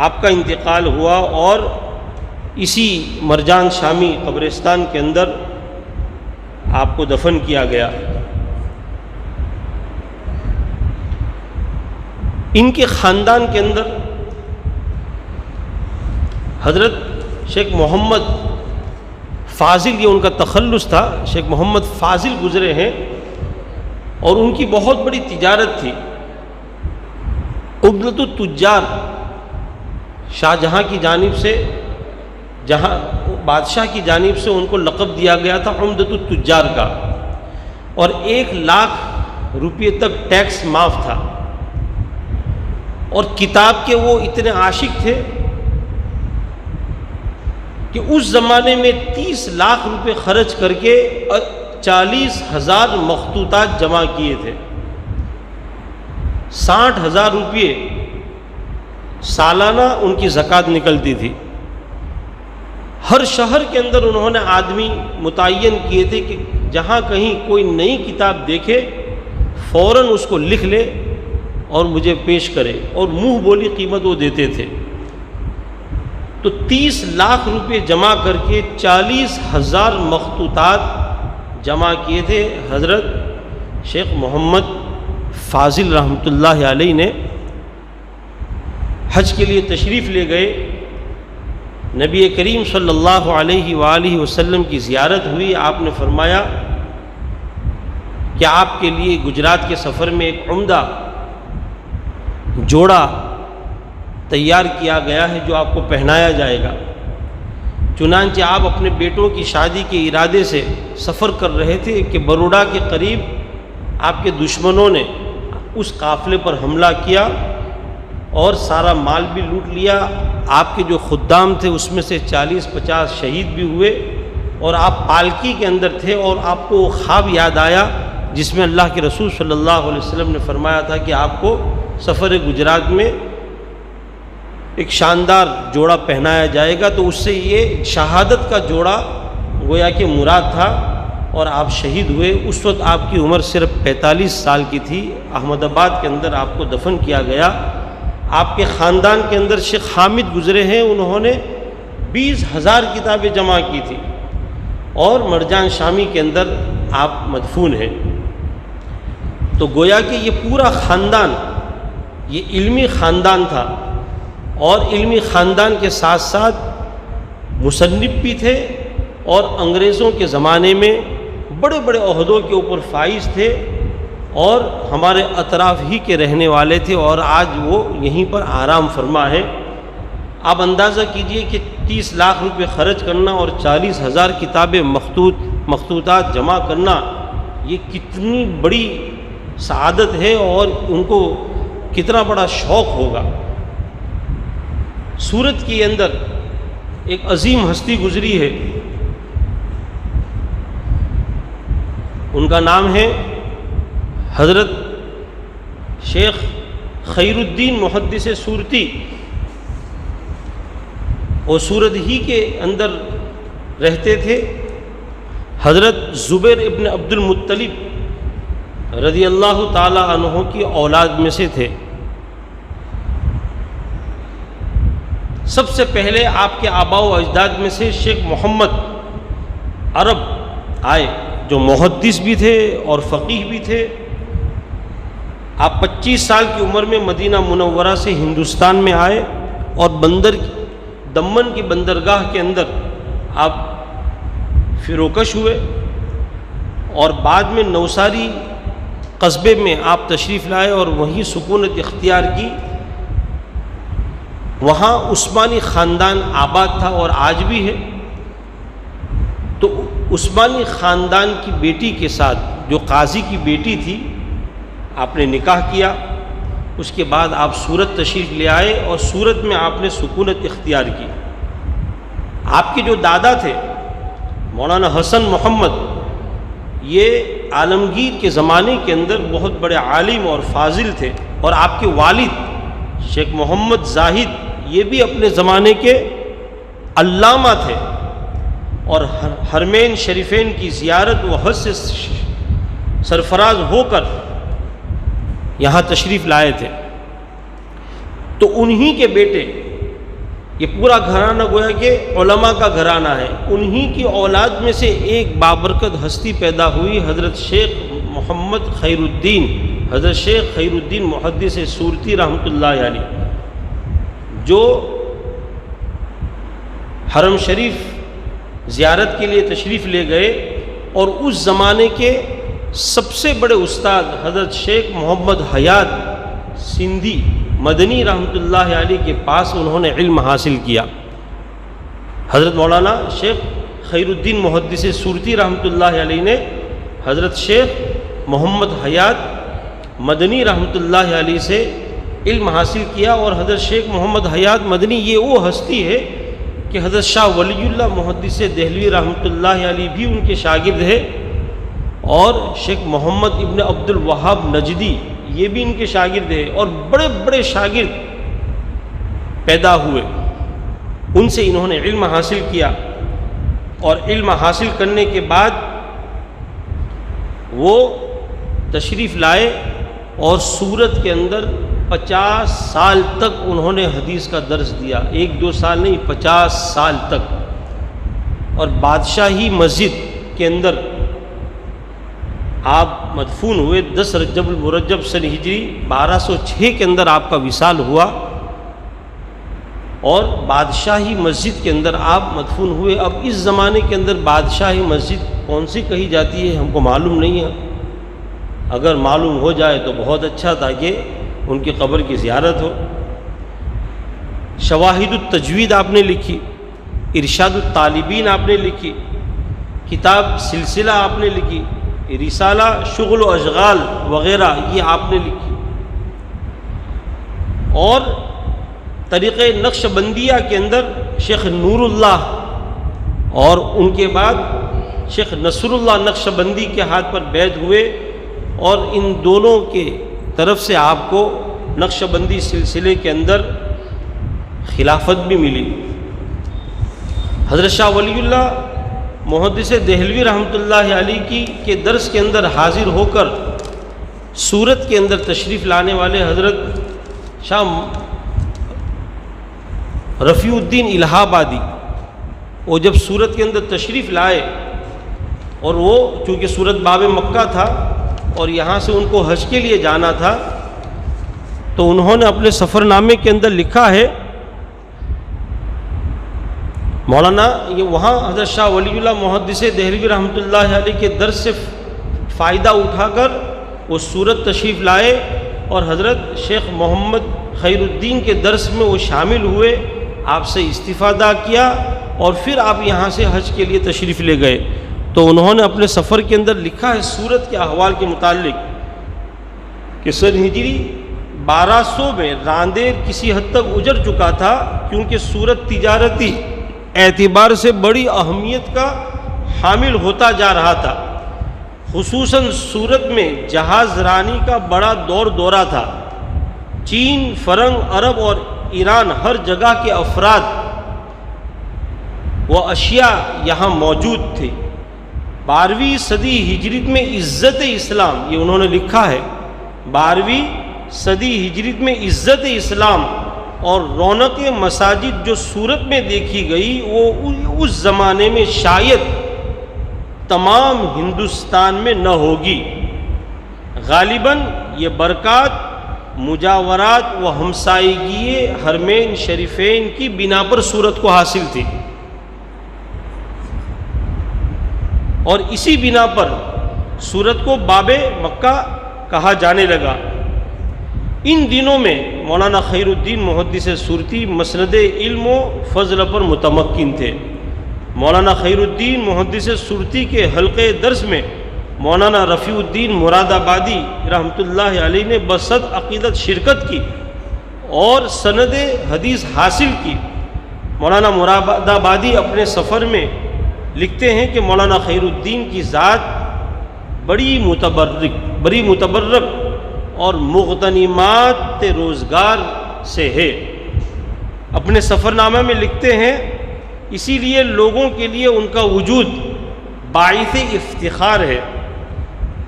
آپ کا انتقال ہوا، اور اسی مرجان شامی قبرستان کے اندر آپ کو دفن کیا گیا۔ ان کے خاندان کے اندر حضرت شیخ محمد فاضل، یہ ان کا تخلص تھا، شیخ محمد فاضل گزرے ہیں، اور ان کی بہت بڑی تجارت تھی۔ عمدۃ التجار شاہ جہاں کی جانب سے، جہاں بادشاہ کی جانب سے ان کو لقب دیا گیا تھا عمدۃ التجار کا، اور 1 لاکھ روپے تک ٹیکس معاف تھا۔ اور کتاب کے وہ اتنے عاشق تھے کہ اس زمانے میں 30 لاکھ روپے خرچ کر کے 40,000 مخطوطات جمع کیے تھے۔ 60,000 روپے سالانہ ان کی زکوٰۃ نکلتی تھی۔ ہر شہر کے اندر انہوں نے آدمی متعین کیے تھے کہ جہاں کہیں کوئی نئی کتاب دیکھے فوراً اس کو لکھ لے اور مجھے پیش کرے، اور منہ بولی قیمت وہ دیتے تھے۔ تو 30 لاکھ روپے جمع کر کے 40,000 مخطوطات جمع کیے تھے حضرت شیخ محمد فاضل رحمۃ اللہ علیہ نے۔ حج کے لیے تشریف لے گئے، نبی کریم صلی اللہ علیہ وآلہ وسلم کی زیارت ہوئی۔ آپ نے فرمایا کہ آپ کے لیے گجرات کے سفر میں ایک عمدہ جوڑا تیار کیا گیا ہے جو آپ کو پہنایا جائے گا۔ چنانچہ آپ اپنے بیٹوں کی شادی کے ارادے سے سفر کر رہے تھے کہ بروڈا کے قریب آپ کے دشمنوں نے اس قافلے پر حملہ کیا اور سارا مال بھی لوٹ لیا۔ آپ کے جو خدام تھے اس میں سے 40-50 شہید بھی ہوئے، اور آپ پالکی کے اندر تھے اور آپ کو وہ خواب یاد آیا جس میں اللہ کے رسول صلی اللہ علیہ وسلم نے فرمایا تھا کہ آپ کو سفر گجرات میں ایک شاندار جوڑا پہنایا جائے گا، تو اس سے یہ شہادت کا جوڑا گویا کہ مراد تھا، اور آپ شہید ہوئے۔ اس وقت آپ کی عمر صرف 45 سال کی تھی۔ احمد آباد کے اندر آپ کو دفن کیا گیا۔ آپ کے خاندان کے اندر شیخ حامد گزرے ہیں، انہوں نے 20,000 کتابیں جمع کی تھی، اور مرجان شامی کے اندر آپ مدفون ہیں۔ تو گویا کہ یہ پورا خاندان یہ علمی خاندان تھا، اور علمی خاندان کے ساتھ ساتھ مصنف بھی تھے، اور انگریزوں کے زمانے میں بڑے بڑے عہدوں کے اوپر فائز تھے، اور ہمارے اطراف ہی کے رہنے والے تھے، اور آج وہ یہیں پر آرام فرما ہے۔ آپ اندازہ کیجئے کہ 30 لاکھ روپے خرچ کرنا اور 40,000 کتابیں مخطوطات جمع کرنا، یہ کتنی بڑی سعادت ہے، اور ان کو کتنا بڑا شوق ہوگا۔ سورت کے اندر ایک عظیم ہستی گزری ہے، ان کا نام ہے حضرت شیخ خیر الدین محدث سورتی، وہ سورت ہی کے اندر رہتے تھے۔ حضرت زبیر ابن عبد المطلب رضی اللہ تعالی عنہ کی اولاد میں سے تھے۔ سب سے پہلے آپ کے آباء و اجداد میں سے شیخ محمد عرب آئے، جو محدث بھی تھے اور فقیہ بھی تھے۔ آپ 25 سال کی عمر میں مدینہ منورہ سے ہندوستان میں آئے، اور دمن کی بندرگاہ کے اندر آپ فروکش ہوئے، اور بعد میں نوساری قصبے میں آپ تشریف لائے اور وہیں سکونت اختیار کی۔ وہاں عثمانی خاندان آباد تھا اور آج بھی ہے۔ تو عثمانی خاندان کی بیٹی کے ساتھ، جو قاضی کی بیٹی تھی، آپ نے نکاح کیا۔ اس کے بعد آپ سورت تشریف لے آئے، اور سورت میں آپ نے سکونت اختیار کی۔ آپ کے جو دادا تھے مولانا حسن محمد، یہ عالمگیر کے زمانے کے اندر بہت بڑے عالم اور فاضل تھے، اور آپ کے والد شیخ محمد زاہد یہ بھی اپنے زمانے کے علامہ تھے، اور حرمین شریفین کی زیارت و حج سے سرفراز ہو کر یہاں تشریف لائے تھے۔ تو انہی کے بیٹے، یہ پورا گھرانہ گویا کہ علماء کا گھرانہ ہے، انہی کی اولاد میں سے ایک بابرکت ہستی پیدا ہوئی، حضرت شیخ محمد خیر الدین، حضرت شیخ خیر الدین محدث سورتی رحمۃ اللہ علیہ، جو حرم شریف زیارت کے لیے تشریف لے گئے، اور اس زمانے کے سب سے بڑے استاد حضرت شیخ محمد حیات سندھی مدنی رحمۃ اللہ علیہ کے پاس انہوں نے علم حاصل کیا۔ حضرت مولانا شیخ خیر الدین محدث سورتی رحمۃ اللہ علیہ نے حضرت شیخ محمد حیات مدنی رحمۃ اللہ علیہ سے علم حاصل کیا، اور حضرت شیخ محمد حیات مدنی یہ وہ ہستی ہے کہ حضرت شاہ ولی اللہ محدث دہلوی رحمۃ اللہ علیہ بھی ان کے شاگرد ہے، اور شیخ محمد ابن عبد الوہاب نجدی یہ بھی ان کے شاگرد ہے، اور بڑے بڑے شاگرد پیدا ہوئے۔ ان سے انہوں نے علم حاصل کیا، اور علم حاصل کرنے کے بعد وہ تشریف لائے، اور سورت کے اندر 50 سال تک انہوں نے حدیث کا درس دیا، 1-2 سال نہیں، 50 سال تک۔ اور بادشاہی مسجد کے اندر آپ مدفون ہوئے 10 رجب المرجب سن ہجری 1206 کے اندر آپ کا وصال ہوا، اور بادشاہی مسجد کے اندر آپ مدفون ہوئے۔ اب اس زمانے کے اندر بادشاہی مسجد کون سی کہی جاتی ہے ہم کو معلوم نہیں ہے، اگر معلوم ہو جائے تو بہت اچھا، تاکہ ان کی قبر کی زیارت ہو۔ شواہد التجوید آپ نے لکھی، ارشاد الطالبین آپ نے لکھی، کتاب سلسلہ آپ نے لکھی، رسالہ شغل و اشغال وغیرہ یہ آپ نے لکھی، اور طریقہ نقش بندیہ کے اندر شیخ نور اللہ اور ان کے بعد شیخ نصر اللہ نقشبندی کے ہاتھ پر بیعت ہوئے، اور ان دونوں کے طرف سے آپ کو نقشبندی سلسلے کے اندر خلافت بھی ملی۔ حضرت شاہ ولی اللہ محدث دہلوی رحمۃ اللہ علیہ کے درس کے اندر حاضر ہو کر سورت کے اندر تشریف لانے والے حضرت شاہ رفیع الدین الہ آبادی، وہ جب سورت کے اندر تشریف لائے، اور وہ چونکہ سورت باب مکہ تھا اور یہاں سے ان کو حج کے لیے جانا تھا، تو انہوں نے اپنے سفر نامے کے اندر لکھا ہے مولانا، یہ وہاں حضرت شاہ ولی اللہ محدث دہلوی رحمۃ اللہ علیہ کے درس سے فائدہ اٹھا کر وہ سورت تشریف لائے، اور حضرت شیخ محمد خیر الدین کے درس میں وہ شامل ہوئے، آپ سے استفادہ کیا، اور پھر آپ یہاں سے حج کے لیے تشریف لے گئے۔ تو انہوں نے اپنے سفر کے اندر لکھا ہے سورت کے احوال کے متعلق کہ سن ہجری 1200 میں راندیر کسی حد تک اجڑ چکا تھا، کیونکہ سورت تجارتی اعتبار سے بڑی اہمیت کا حامل ہوتا جا رہا تھا، خصوصاً سورت میں جہاز رانی کا بڑا دور دورہ تھا۔ چین، فرنگ، عرب اور ایران ہر جگہ کے افراد و اشیاء یہاں موجود تھے۔ 12ویں صدی ہجری میں عزت اسلام، یہ انہوں نے لکھا ہے، 12ویں صدی ہجری میں عزت اسلام اور رونق مساجد جو سورت میں دیکھی گئی، وہ اس زمانے میں شاید تمام ہندوستان میں نہ ہوگی۔ غالباً یہ برکات، مجاورات و ہمسائیگی حرمین شریفین کی بنا پر سورت کو حاصل تھی، اور اسی بنا پر سورت کو باب مکہ کہا جانے لگا۔ ان دنوں میں مولانا خیر الدین محدث سورتی مسند علم و فضل پر متمکن تھے۔ مولانا خیر الدین محدث سورتی کے حلقے درس میں مولانا رفیع الدین مراد آبادی رحمۃ اللہ علیہ نے بصد عقیدت شرکت کی اور سند حدیث حاصل کی۔ مولانا مراد آبادی اپنے سفر میں لکھتے ہیں کہ مولانا خیر الدین کی ذات بڑی متبرک اور مغتنمات روزگار سے ہے۔ اپنے سفر نامہ میں لکھتے ہیں، اسی لیے لوگوں کے لیے ان کا وجود باعث افتخار ہے۔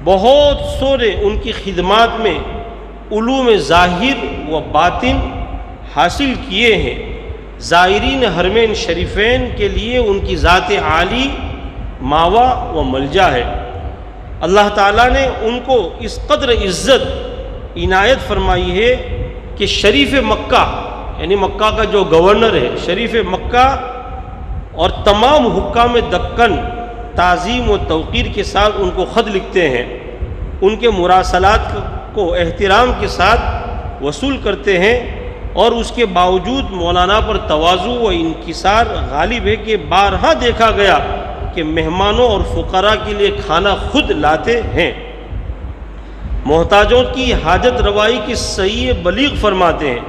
بہت سو نے ان کی خدمات میں علوم ظاہر و باطن حاصل کیے ہیں۔ زائرین حرمین شریفین کے لیے ان کی ذات عالی ماوا و ملجا ہے۔ اللہ تعالیٰ نے ان کو اس قدر عزت عنایت فرمائی ہے کہ شریف مکہ، یعنی مکہ کا جو گورنر ہے، شریف مکہ اور تمام حکام دکن تعظیم و توقیر کے ساتھ ان کو خط لکھتے ہیں، ان کے مراسلات کو احترام کے ساتھ وصول کرتے ہیں، اور اس کے باوجود مولانا پر تواضع و انکسار غالب ہے کہ بارہا دیکھا گیا کہ مہمانوں اور فقراء کے لیے کھانا خود لاتے ہیں، محتاجوں کی حاجت روائی کی صحیح بلیغ فرماتے ہیں،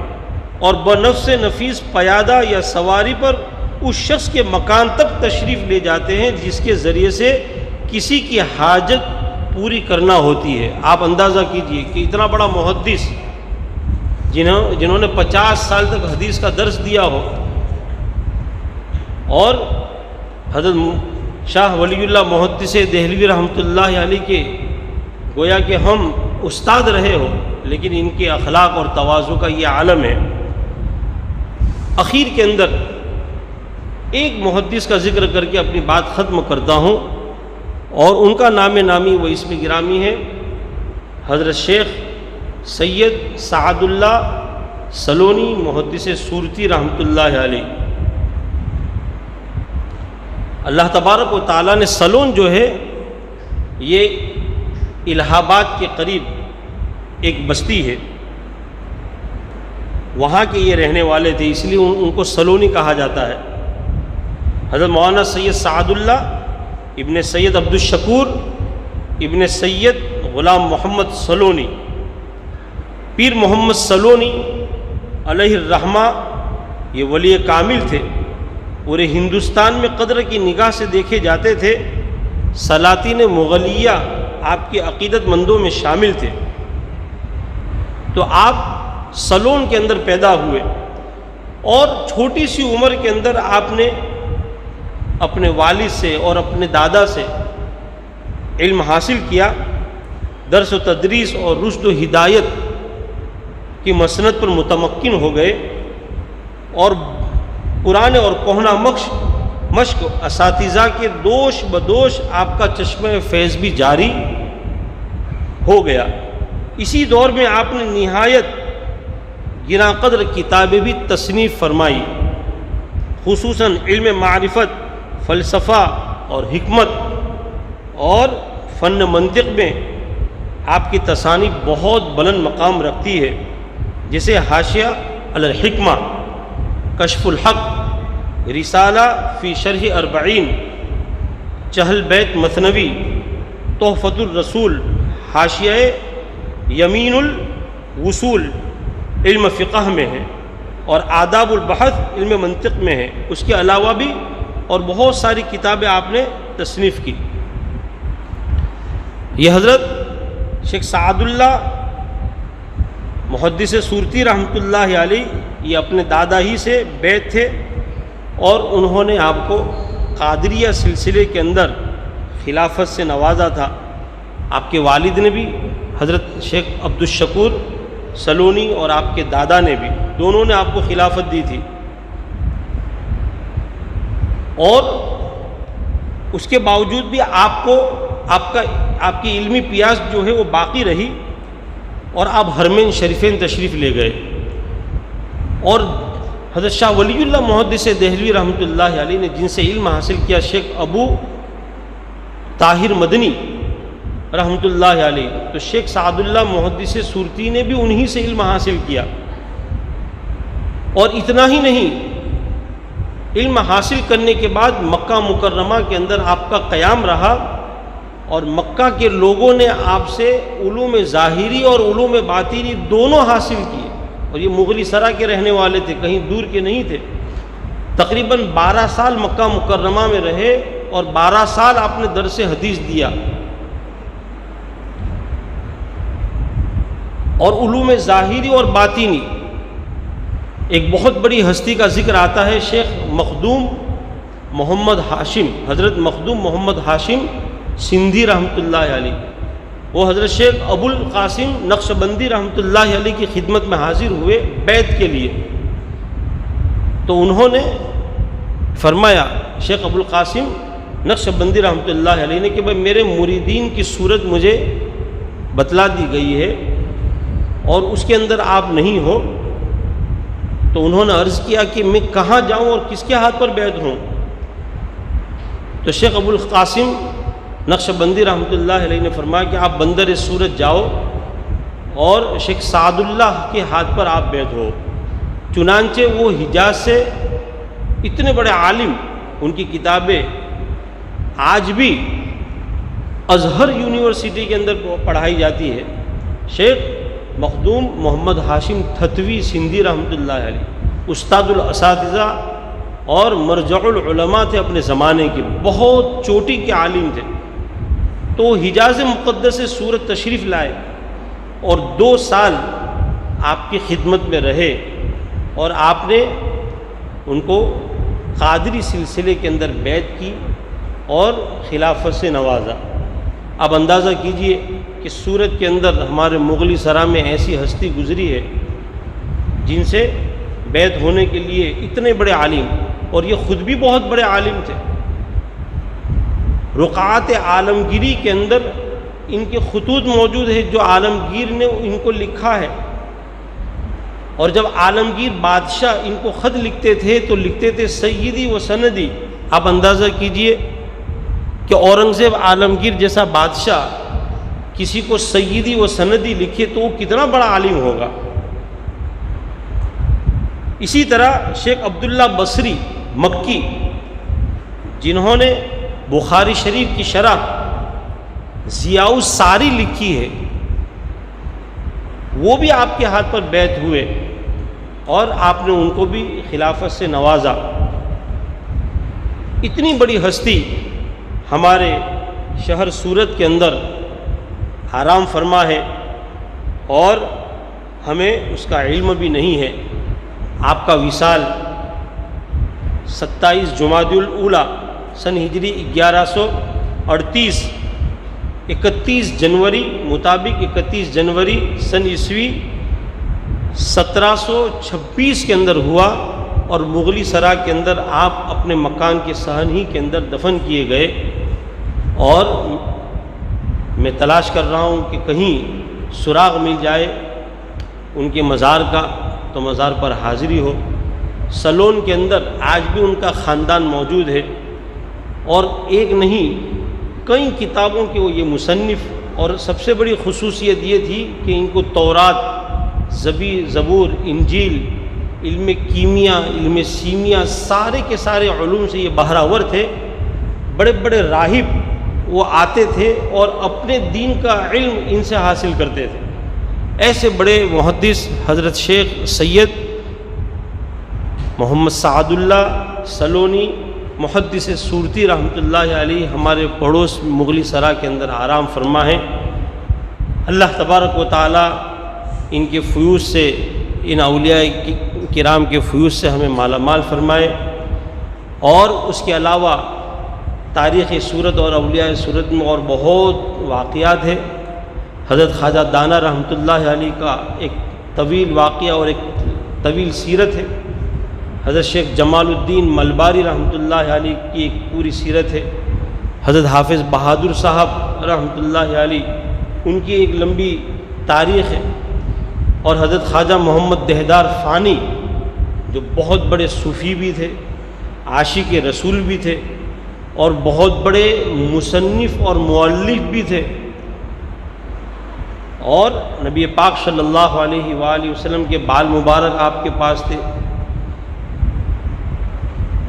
اور بنفس نفیس پیادہ یا سواری پر اس شخص کے مکان تک تشریف لے جاتے ہیں جس کے ذریعے سے کسی کی حاجت پوری کرنا ہوتی ہے۔ آپ اندازہ کیجئے کہ اتنا بڑا محدث جنہوں نے 50 سال تک حدیث کا درس دیا ہو، اور حضرت شاہ ولی اللہ محدث دہلوی رحمۃ اللہ علیہ کے گویا کہ ہم استاد رہے ہو، لیکن ان کے اخلاق اور تواضع کا یہ عالم ہے۔ اخیر کے اندر ایک محدث کا ذکر کر کے اپنی بات ختم کرتا ہوں، اور ان کا نام نامی و اسم گرامی ہے حضرت شیخ سید سعد اللہ سلونی محدث سورتی رحمۃ اللہ علیہ۔ اللہ تبارک و تعالیٰ نے، سلون جو ہے یہ الہ آباد کے قریب ایک بستی ہے، وہاں کے یہ رہنے والے تھے، اس لیے ان کو سلونی کہا جاتا ہے۔ حضرت مولانا سید سعد اللہ ابن سید عبد الشکور ابن سید غلام محمد سلونی، پیر محمد سلونی علیہ الرحمہ، یہ ولی کامل تھے، پورے ہندوستان میں قدر کی نگاہ سے دیکھے جاتے تھے۔ سلاطین مغلیہ آپ کے عقیدت مندوں میں شامل تھے۔ تو آپ سلون کے اندر پیدا ہوئے اور چھوٹی سی عمر کے اندر آپ نے اپنے والد سے اور اپنے دادا سے علم حاصل کیا، درس و تدریس اور رشد و ہدایت کی مسند پر متمکن ہو گئے، اور پرانے اور کہنہ مشق اساتذہ کے دوش بدوش آپ کا چشمہ فیض بھی جاری ہو گیا۔ اسی دور میں آپ نے نہایت گراں قدر کتابیں بھی تصنیف فرمائی، خصوصاً علم معرفت، فلسفہ اور حکمت اور فن منطق میں آپ کی تصانیف بہت بلند مقام رکھتی ہے، جیسے حاشیہ علی الحکمہ، کشف الحق، رسالہ فی شرح اربعین، چہل بیت مثنوی، تحفۃ الرسول، حاشیہ یمین الوصول علم فقہ میں ہے، اور آداب البحث علم منطق میں ہے۔ اس کے علاوہ بھی اور بہت ساری کتابیں آپ نے تصنیف کی۔ یہ حضرت شیخ سعد اللہ محدث سورتی رحمۃ اللہ علیہ یہ اپنے دادا ہی سے بیعت تھے، اور انہوں نے آپ کو قادریہ سلسلے کے اندر خلافت سے نوازا تھا۔ آپ کے والد نے بھی، حضرت شیخ عبدالشکور سلونی، اور آپ کے دادا نے بھی، دونوں نے آپ کو خلافت دی تھی، اور اس کے باوجود بھی آپ کی علمی پیاس جو ہے وہ باقی رہی، اور آپ حرمین شریفین تشریف لے گئے۔ اور حضرت شاہ ولی اللہ محدث دہلوی رحمۃ اللہ علیہ نے جن سے علم حاصل کیا، شیخ ابو طاہر مدنی رحمۃ اللہ علیہ، تو شیخ سعد اللہ محدث سورتی نے بھی انہی سے علم حاصل کیا۔ اور اتنا ہی نہیں، علم حاصل کرنے کے بعد مکہ مکرمہ کے اندر آپ کا قیام رہا، اور مکہ کے لوگوں نے آپ سے علوم ظاہری اور علوم باطنی دونوں حاصل کیے، اور یہ مغلی سرا کے رہنے والے تھے، کہیں دور کے نہیں تھے۔ تقریباً 12 سال مکہ مکرمہ میں رہے، اور 12 سال آپ نے درس حدیث دیا، اور علوم ظاہری اور باطنی۔ ایک بہت بڑی ہستی کا ذکر آتا ہے، شیخ مخدوم محمد ہاشم، حضرت مخدوم محمد ہاشم سندھی رحمۃ اللہ علیہ، وہ حضرت شیخ ابو القاسم نقشبندی رحمۃ اللہ علیہ کی خدمت میں حاضر ہوئے بیعت کے لیے۔ تو انہوں نے فرمایا، شیخ ابو القاسم نقشبندی رحمۃ اللہ علیہ نے، کہ بھائی میرے مریدین کی صورت مجھے بتلا دی گئی ہے، اور اس کے اندر آپ نہیں ہو۔ تو انہوں نے عرض کیا کہ میں کہاں جاؤں اور کس کے ہاتھ پر بیعت ہوں؟ تو شیخ ابو القاسم نقشبندی رحمۃ اللہ علیہ نے فرمایا کہ آپ بندر صورت جاؤ، اور شیخ سعد اللہ کے ہاتھ پر آپ بیعت ہو۔ چنانچہ وہ حجاز سے اتنے بڑے عالم، ان کی کتابیں آج بھی ازہر یونیورسٹی کے اندر پڑھائی جاتی ہے۔ شیخ مخدوم محمد ہاشم تھتوی سندھی رحمۃ اللہ علیہ استاد الاساتذہ اور مرجع العلماء تھے اپنے زمانے کے، بہت چوٹی کے عالم تھے۔ تو حجاز مقدس سے سورت تشریف لائے، اور 2 سال آپ کی خدمت میں رہے، اور آپ نے ان کو قادری سلسلے کے اندر بیعت کی اور خلافت سے نوازا۔ اب اندازہ کیجئے کہ سورت کے اندر ہمارے مغلی سرا میں ایسی ہستی گزری ہے جن سے بیعت ہونے کے لیے اتنے بڑے عالم، اور یہ خود بھی بہت بڑے عالم تھے۔ رقعات عالمگیری کے اندر ان کے خطوط موجود ہیں جو عالمگیر نے ان کو لکھا ہے، اور جب عالمگیر بادشاہ ان کو خط لکھتے تھے تو لکھتے تھے سیدی و سندی۔ آپ اندازہ کیجئے کہ اورنگزیب عالمگیر جیسا بادشاہ کسی کو سیدی و سندی لکھے تو وہ کتنا بڑا عالم ہوگا۔ اسی طرح شیخ عبداللہ بصری مکی، جنہوں نے بخاری شریف کی شرح ضیاء الساری لکھی ہے، وہ بھی آپ کے ہاتھ پر بیعت ہوئے، اور آپ نے ان کو بھی خلافت سے نوازا۔ اتنی بڑی ہستی ہمارے شہر سورت کے اندر آرام فرما ہے اور ہمیں اس کا علم بھی نہیں ہے۔ آپ کا وصال 27 جمادی الاولیٰ سن ہجری 1138 31 جنوری مطابق 31 جنوری سن عیسوی 1726 کے اندر ہوا، اور مغلی سرا کے اندر آپ اپنے مکان کے صحن ہی کے اندر دفن کیے گئے۔ اور میں تلاش کر رہا ہوں کہ کہیں سراغ مل جائے ان کے مزار کا تو مزار پر حاضری ہو۔ سلون کے اندر آج بھی ان کا خاندان موجود ہے، اور ایک نہیں کئی کتابوں کے وہ یہ مصنف، اور سب سے بڑی خصوصیت یہ تھی کہ ان کو تورات، زبور، انجیل، علم کیمیا، علم سیمیا، سارے کے سارے علوم سے یہ بہراور تھے۔ بڑے بڑے راہب وہ آتے تھے اور اپنے دین کا علم ان سے حاصل کرتے تھے۔ ایسے بڑے محدث حضرت شیخ سید محمد سعد اللہ سلونی محدث سورتی رحمۃ اللہ علیہ ہمارے پڑوس مغلی سرا کے اندر آرام فرما ہے۔ اللہ تبارک و تعالی ان کے فیوز سے، ان اولیاء کرام کے فیوز سے ہمیں مالا مال فرمائے۔ اور اس کے علاوہ تاریخ سورت اور اولیاء سورت میں اور بہت واقعات ہیں۔ حضرت خواجہ دانا رحمۃ اللہ علیہ کا ایک طویل واقعہ اور ایک طویل سیرت ہے۔ حضرت شیخ جمال الدین ملباری رحمۃ اللہ علیہ کی ایک پوری سیرت ہے۔ حضرت حافظ بہادر صاحب رحمۃ اللہ علیہ ان کی ایک لمبی تاریخ ہے۔ اور حضرت خواجہ محمد دہدار فانی جو بہت بڑے صوفی بھی تھے، عاشق رسول بھی تھے، اور بہت بڑے مصنف اور مؤلف بھی تھے، اور نبی پاک صلی اللہ علیہ وآلہ وسلم کے بال مبارک آپ کے پاس تھے۔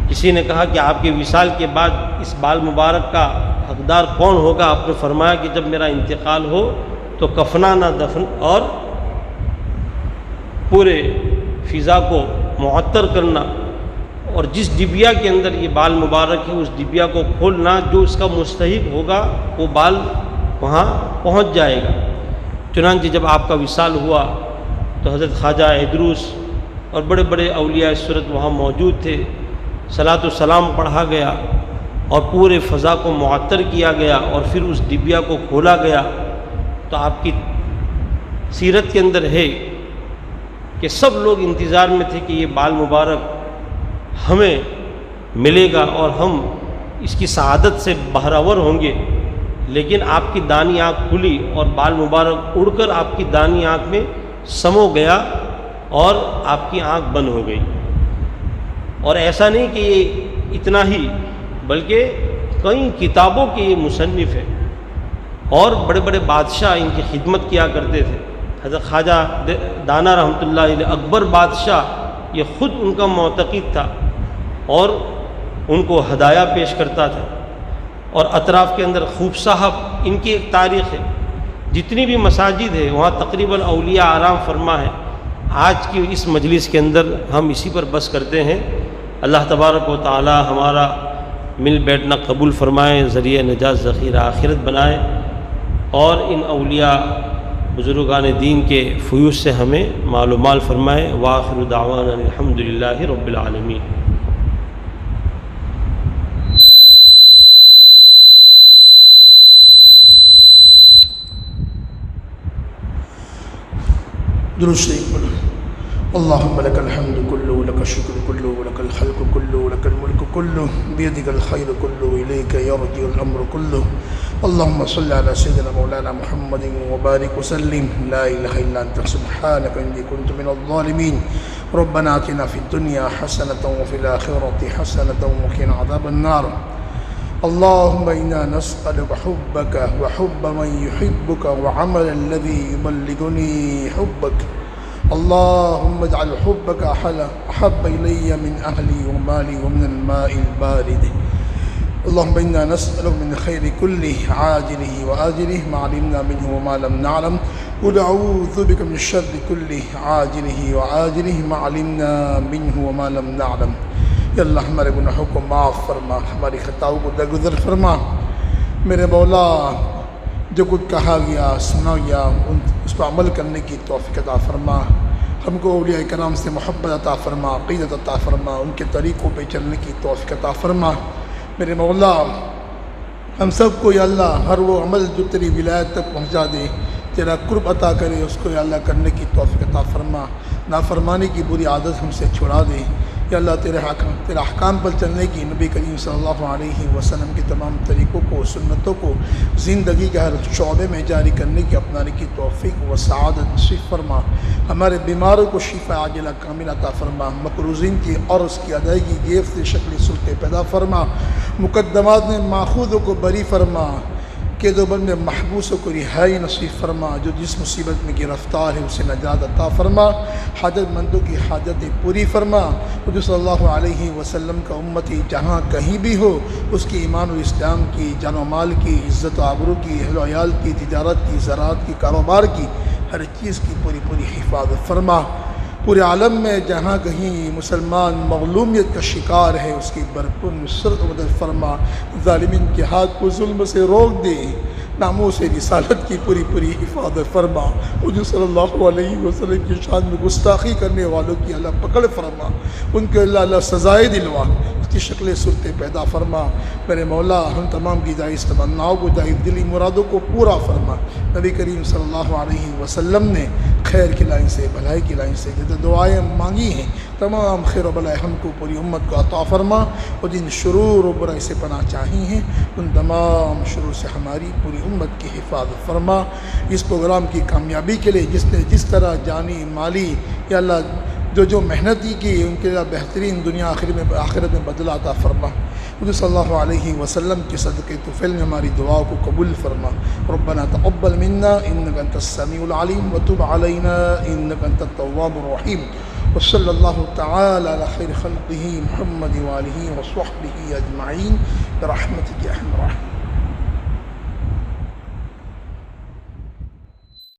کسی نے کہا کہ آپ کے وصال کے بعد اس بال مبارک کا حقدار کون ہوگا؟ آپ نے فرمایا کہ جب میرا انتقال ہو تو کفنانہ دفن اور پورے فضا کو معطر کرنا، اور جس ڈبیا کے اندر یہ بال مبارک ہے اس ڈبیا کو کھولنا، جو اس کا مستحق ہوگا وہ بال وہاں پہنچ جائے گا۔ چنانچہ جب آپ کا وصال ہوا تو حضرت خواجہ ادروس اور بڑے بڑے اولیاء سورت وہاں موجود تھے۔ صلاۃ و سلام پڑھا گیا اور پورے فضا کو معطر کیا گیا، اور پھر اس ڈبیا کو کھولا گیا۔ تو آپ کی سیرت کے اندر ہے کہ سب لوگ انتظار میں تھے کہ یہ بال مبارک ہمیں ملے گا اور ہم اس کی سعادت سے بہراور ہوں گے، لیکن آپ کی دانی آنکھ کھلی اور بال مبارک اڑ کر آپ کی دانی آنکھ میں سمو گیا اور آپ کی آنکھ بند ہو گئی۔ اور ایسا نہیں کہ یہ اتنا ہی، بلکہ کئی کتابوں کے یہ مصنف ہے، اور بڑے بڑے بادشاہ ان کی خدمت کیا کرتے تھے۔ حضرت خواجہ دانا رحمۃ اللہ علیہ اکبر بادشاہ یہ خود ان کا معتقد تھا اور ان کو ہدایہ پیش کرتا تھا۔ اور اطراف کے اندر خوب صاحب ان کی ایک تاریخ ہے، جتنی بھی مساجد ہے وہاں تقریباً اولیاء آرام فرما ہے۔ آج کی اس مجلس کے اندر ہم اسی پر بس کرتے ہیں۔ اللہ تبارک و تعالی ہمارا مل بیٹھنا قبول فرمائے، ذریعہ نجات ذخیرہ آخرت بنائے، اور ان اولیاء بزرگان دین کے فیوز سے ہمیں مال و مال فرمائے۔ وآخر دعوانا الحمدللہ رب العالمین۔ درود شریف پڑھو۔ اللہم لک الحمد کلہ، لک الشکر کلہ، لک الخلق کلہ، لک الملک کلہ، بیدک الخیر کلہ، الیک یرجع الامر کلہ۔ اللہم صلی علی سیدنا مولانا محمد وبارک وسلم۔ لا الہ الا انت سبحانک انی کنت من الظالمین۔ ربنا آتنا فی الدنیا حسنۃ وفی الآخرۃ حسنۃ وقنا عذاب النار۔ اللهم إنا نسألك حبك وحب من يحبك وعمل الذي يبلغني حبك. اللهم اجعل حبك أحب إلي من أهلي ومالي ومن الماء البارد. اللهم إنا نسألك من خير كله عاجله وآجله ما علمنا منه وما لم نعلم، ونعوذ بك من شر كله عاجله وآجله ما علمنا منه وما لم نعلم. یا اللہ ہمارے گناہوں کو معاف فرما، ہماری خطاؤں کو درگزر فرما۔ میرے مولا جو کچھ کہا گیا سنا گیا اس پر عمل کرنے کی توفیق عطا فرما، ہم کو اولیاء کرام سے محبت عطا فرما، عقیدت عطا فرما، ان کے طریقوں پہ چلنے کی توفیق عطا فرما۔ میرے مولا ہم سب کو یا اللہ ہر وہ عمل جو تیری ولایت تک پہنچا دے، تیرا قرب عطا کرے، اس کو یا اللہ کرنے کی توفیق عطا فرما۔ نافرمانی کی بری عادت ہم سے چھڑا دے یا اللہ، تیرے احکام پر چلنے کی، نبی کریم صلی اللہ علیہ وسلم کے تمام طریقوں کو، سنتوں کو زندگی کے ہر شعبے میں جاری کرنے کی، اپنانے کی توفیق و سعادت نصیب فرما۔ ہمارے بیماروں کو شفا عاجلہ کامل عطا فرما، مقروضین کی عرض کی ادائیگی گرفت شکل صورت پیدا فرما، مقدمات میں ماخوذوں کو بری فرما، قید و بند میں محبوسوں کو رہائی نصیب فرما، جو جس مصیبت میں گرفتار ہے اسے نجات عطا فرما، حاجت مندوں کی حاجتیں پوری فرما۔ حضور صلی اللہ علیہ وسلم کا امتی جہاں کہیں بھی ہو، اس کی ایمان و اسلام کی، جان و مال کی، عزت و آبرو کی، اہل و عیال کی، تجارت کی، زراعت کی، کاروبار کی، ہر چیز کی پوری حفاظت فرما۔ پورے عالم میں جہاں کہیں مسلمان مغلومیت کا شکار ہے، اس کی بھرپور نصرت و مدد فرما، ظالمین کے ہاتھ کو ظلم سے روک دے، ناموس رسالت کی پوری حفاظت فرما۔ حضور صلی اللہ علیہ وسلم کی شان میں گستاخی کرنے والوں کی اللہ پکڑ فرما، ان کے اللہ سزائے دلوا، اس کی شکل صورتیں پیدا فرما۔ میرے مولا ہم تمام کی جائز تمناؤں کو، جائز دلی مرادوں کو پورا فرما۔ نبی کریم صلی اللہ علیہ وسلم نے خیر کی لائن سے، بھلائی کی لائن سے جتنے دعائیں مانگی ہیں، تمام خیر و بھلائی ہم کو، پوری امت کو عطا فرما، اور جن شرور و برائی سے پناہ چاہی ہیں ان تمام شرور سے ہماری پوری امت کی حفاظت فرما۔ اس پروگرام کی کامیابی کے لیے جس نے جس طرح جانی مالی یا اللہ جو محنتی کی، ان کے لیے بہترین دنیا آخرت میں بدلہ عطا فرما۔ حضور صلی اللہ علیہ وسلم کے صدقے طفیل میں ہماری دعاؤں کو قبول فرما۔ ربنا تقبل منا انک انت السمیع العلیم وتب علینا انک انت التواب الرحیم، وصلی اللہ تعالی علی خیر خلقہ محمد وآلہ وصحبہ اجمعین برحمتک یا ارحم الراحمین۔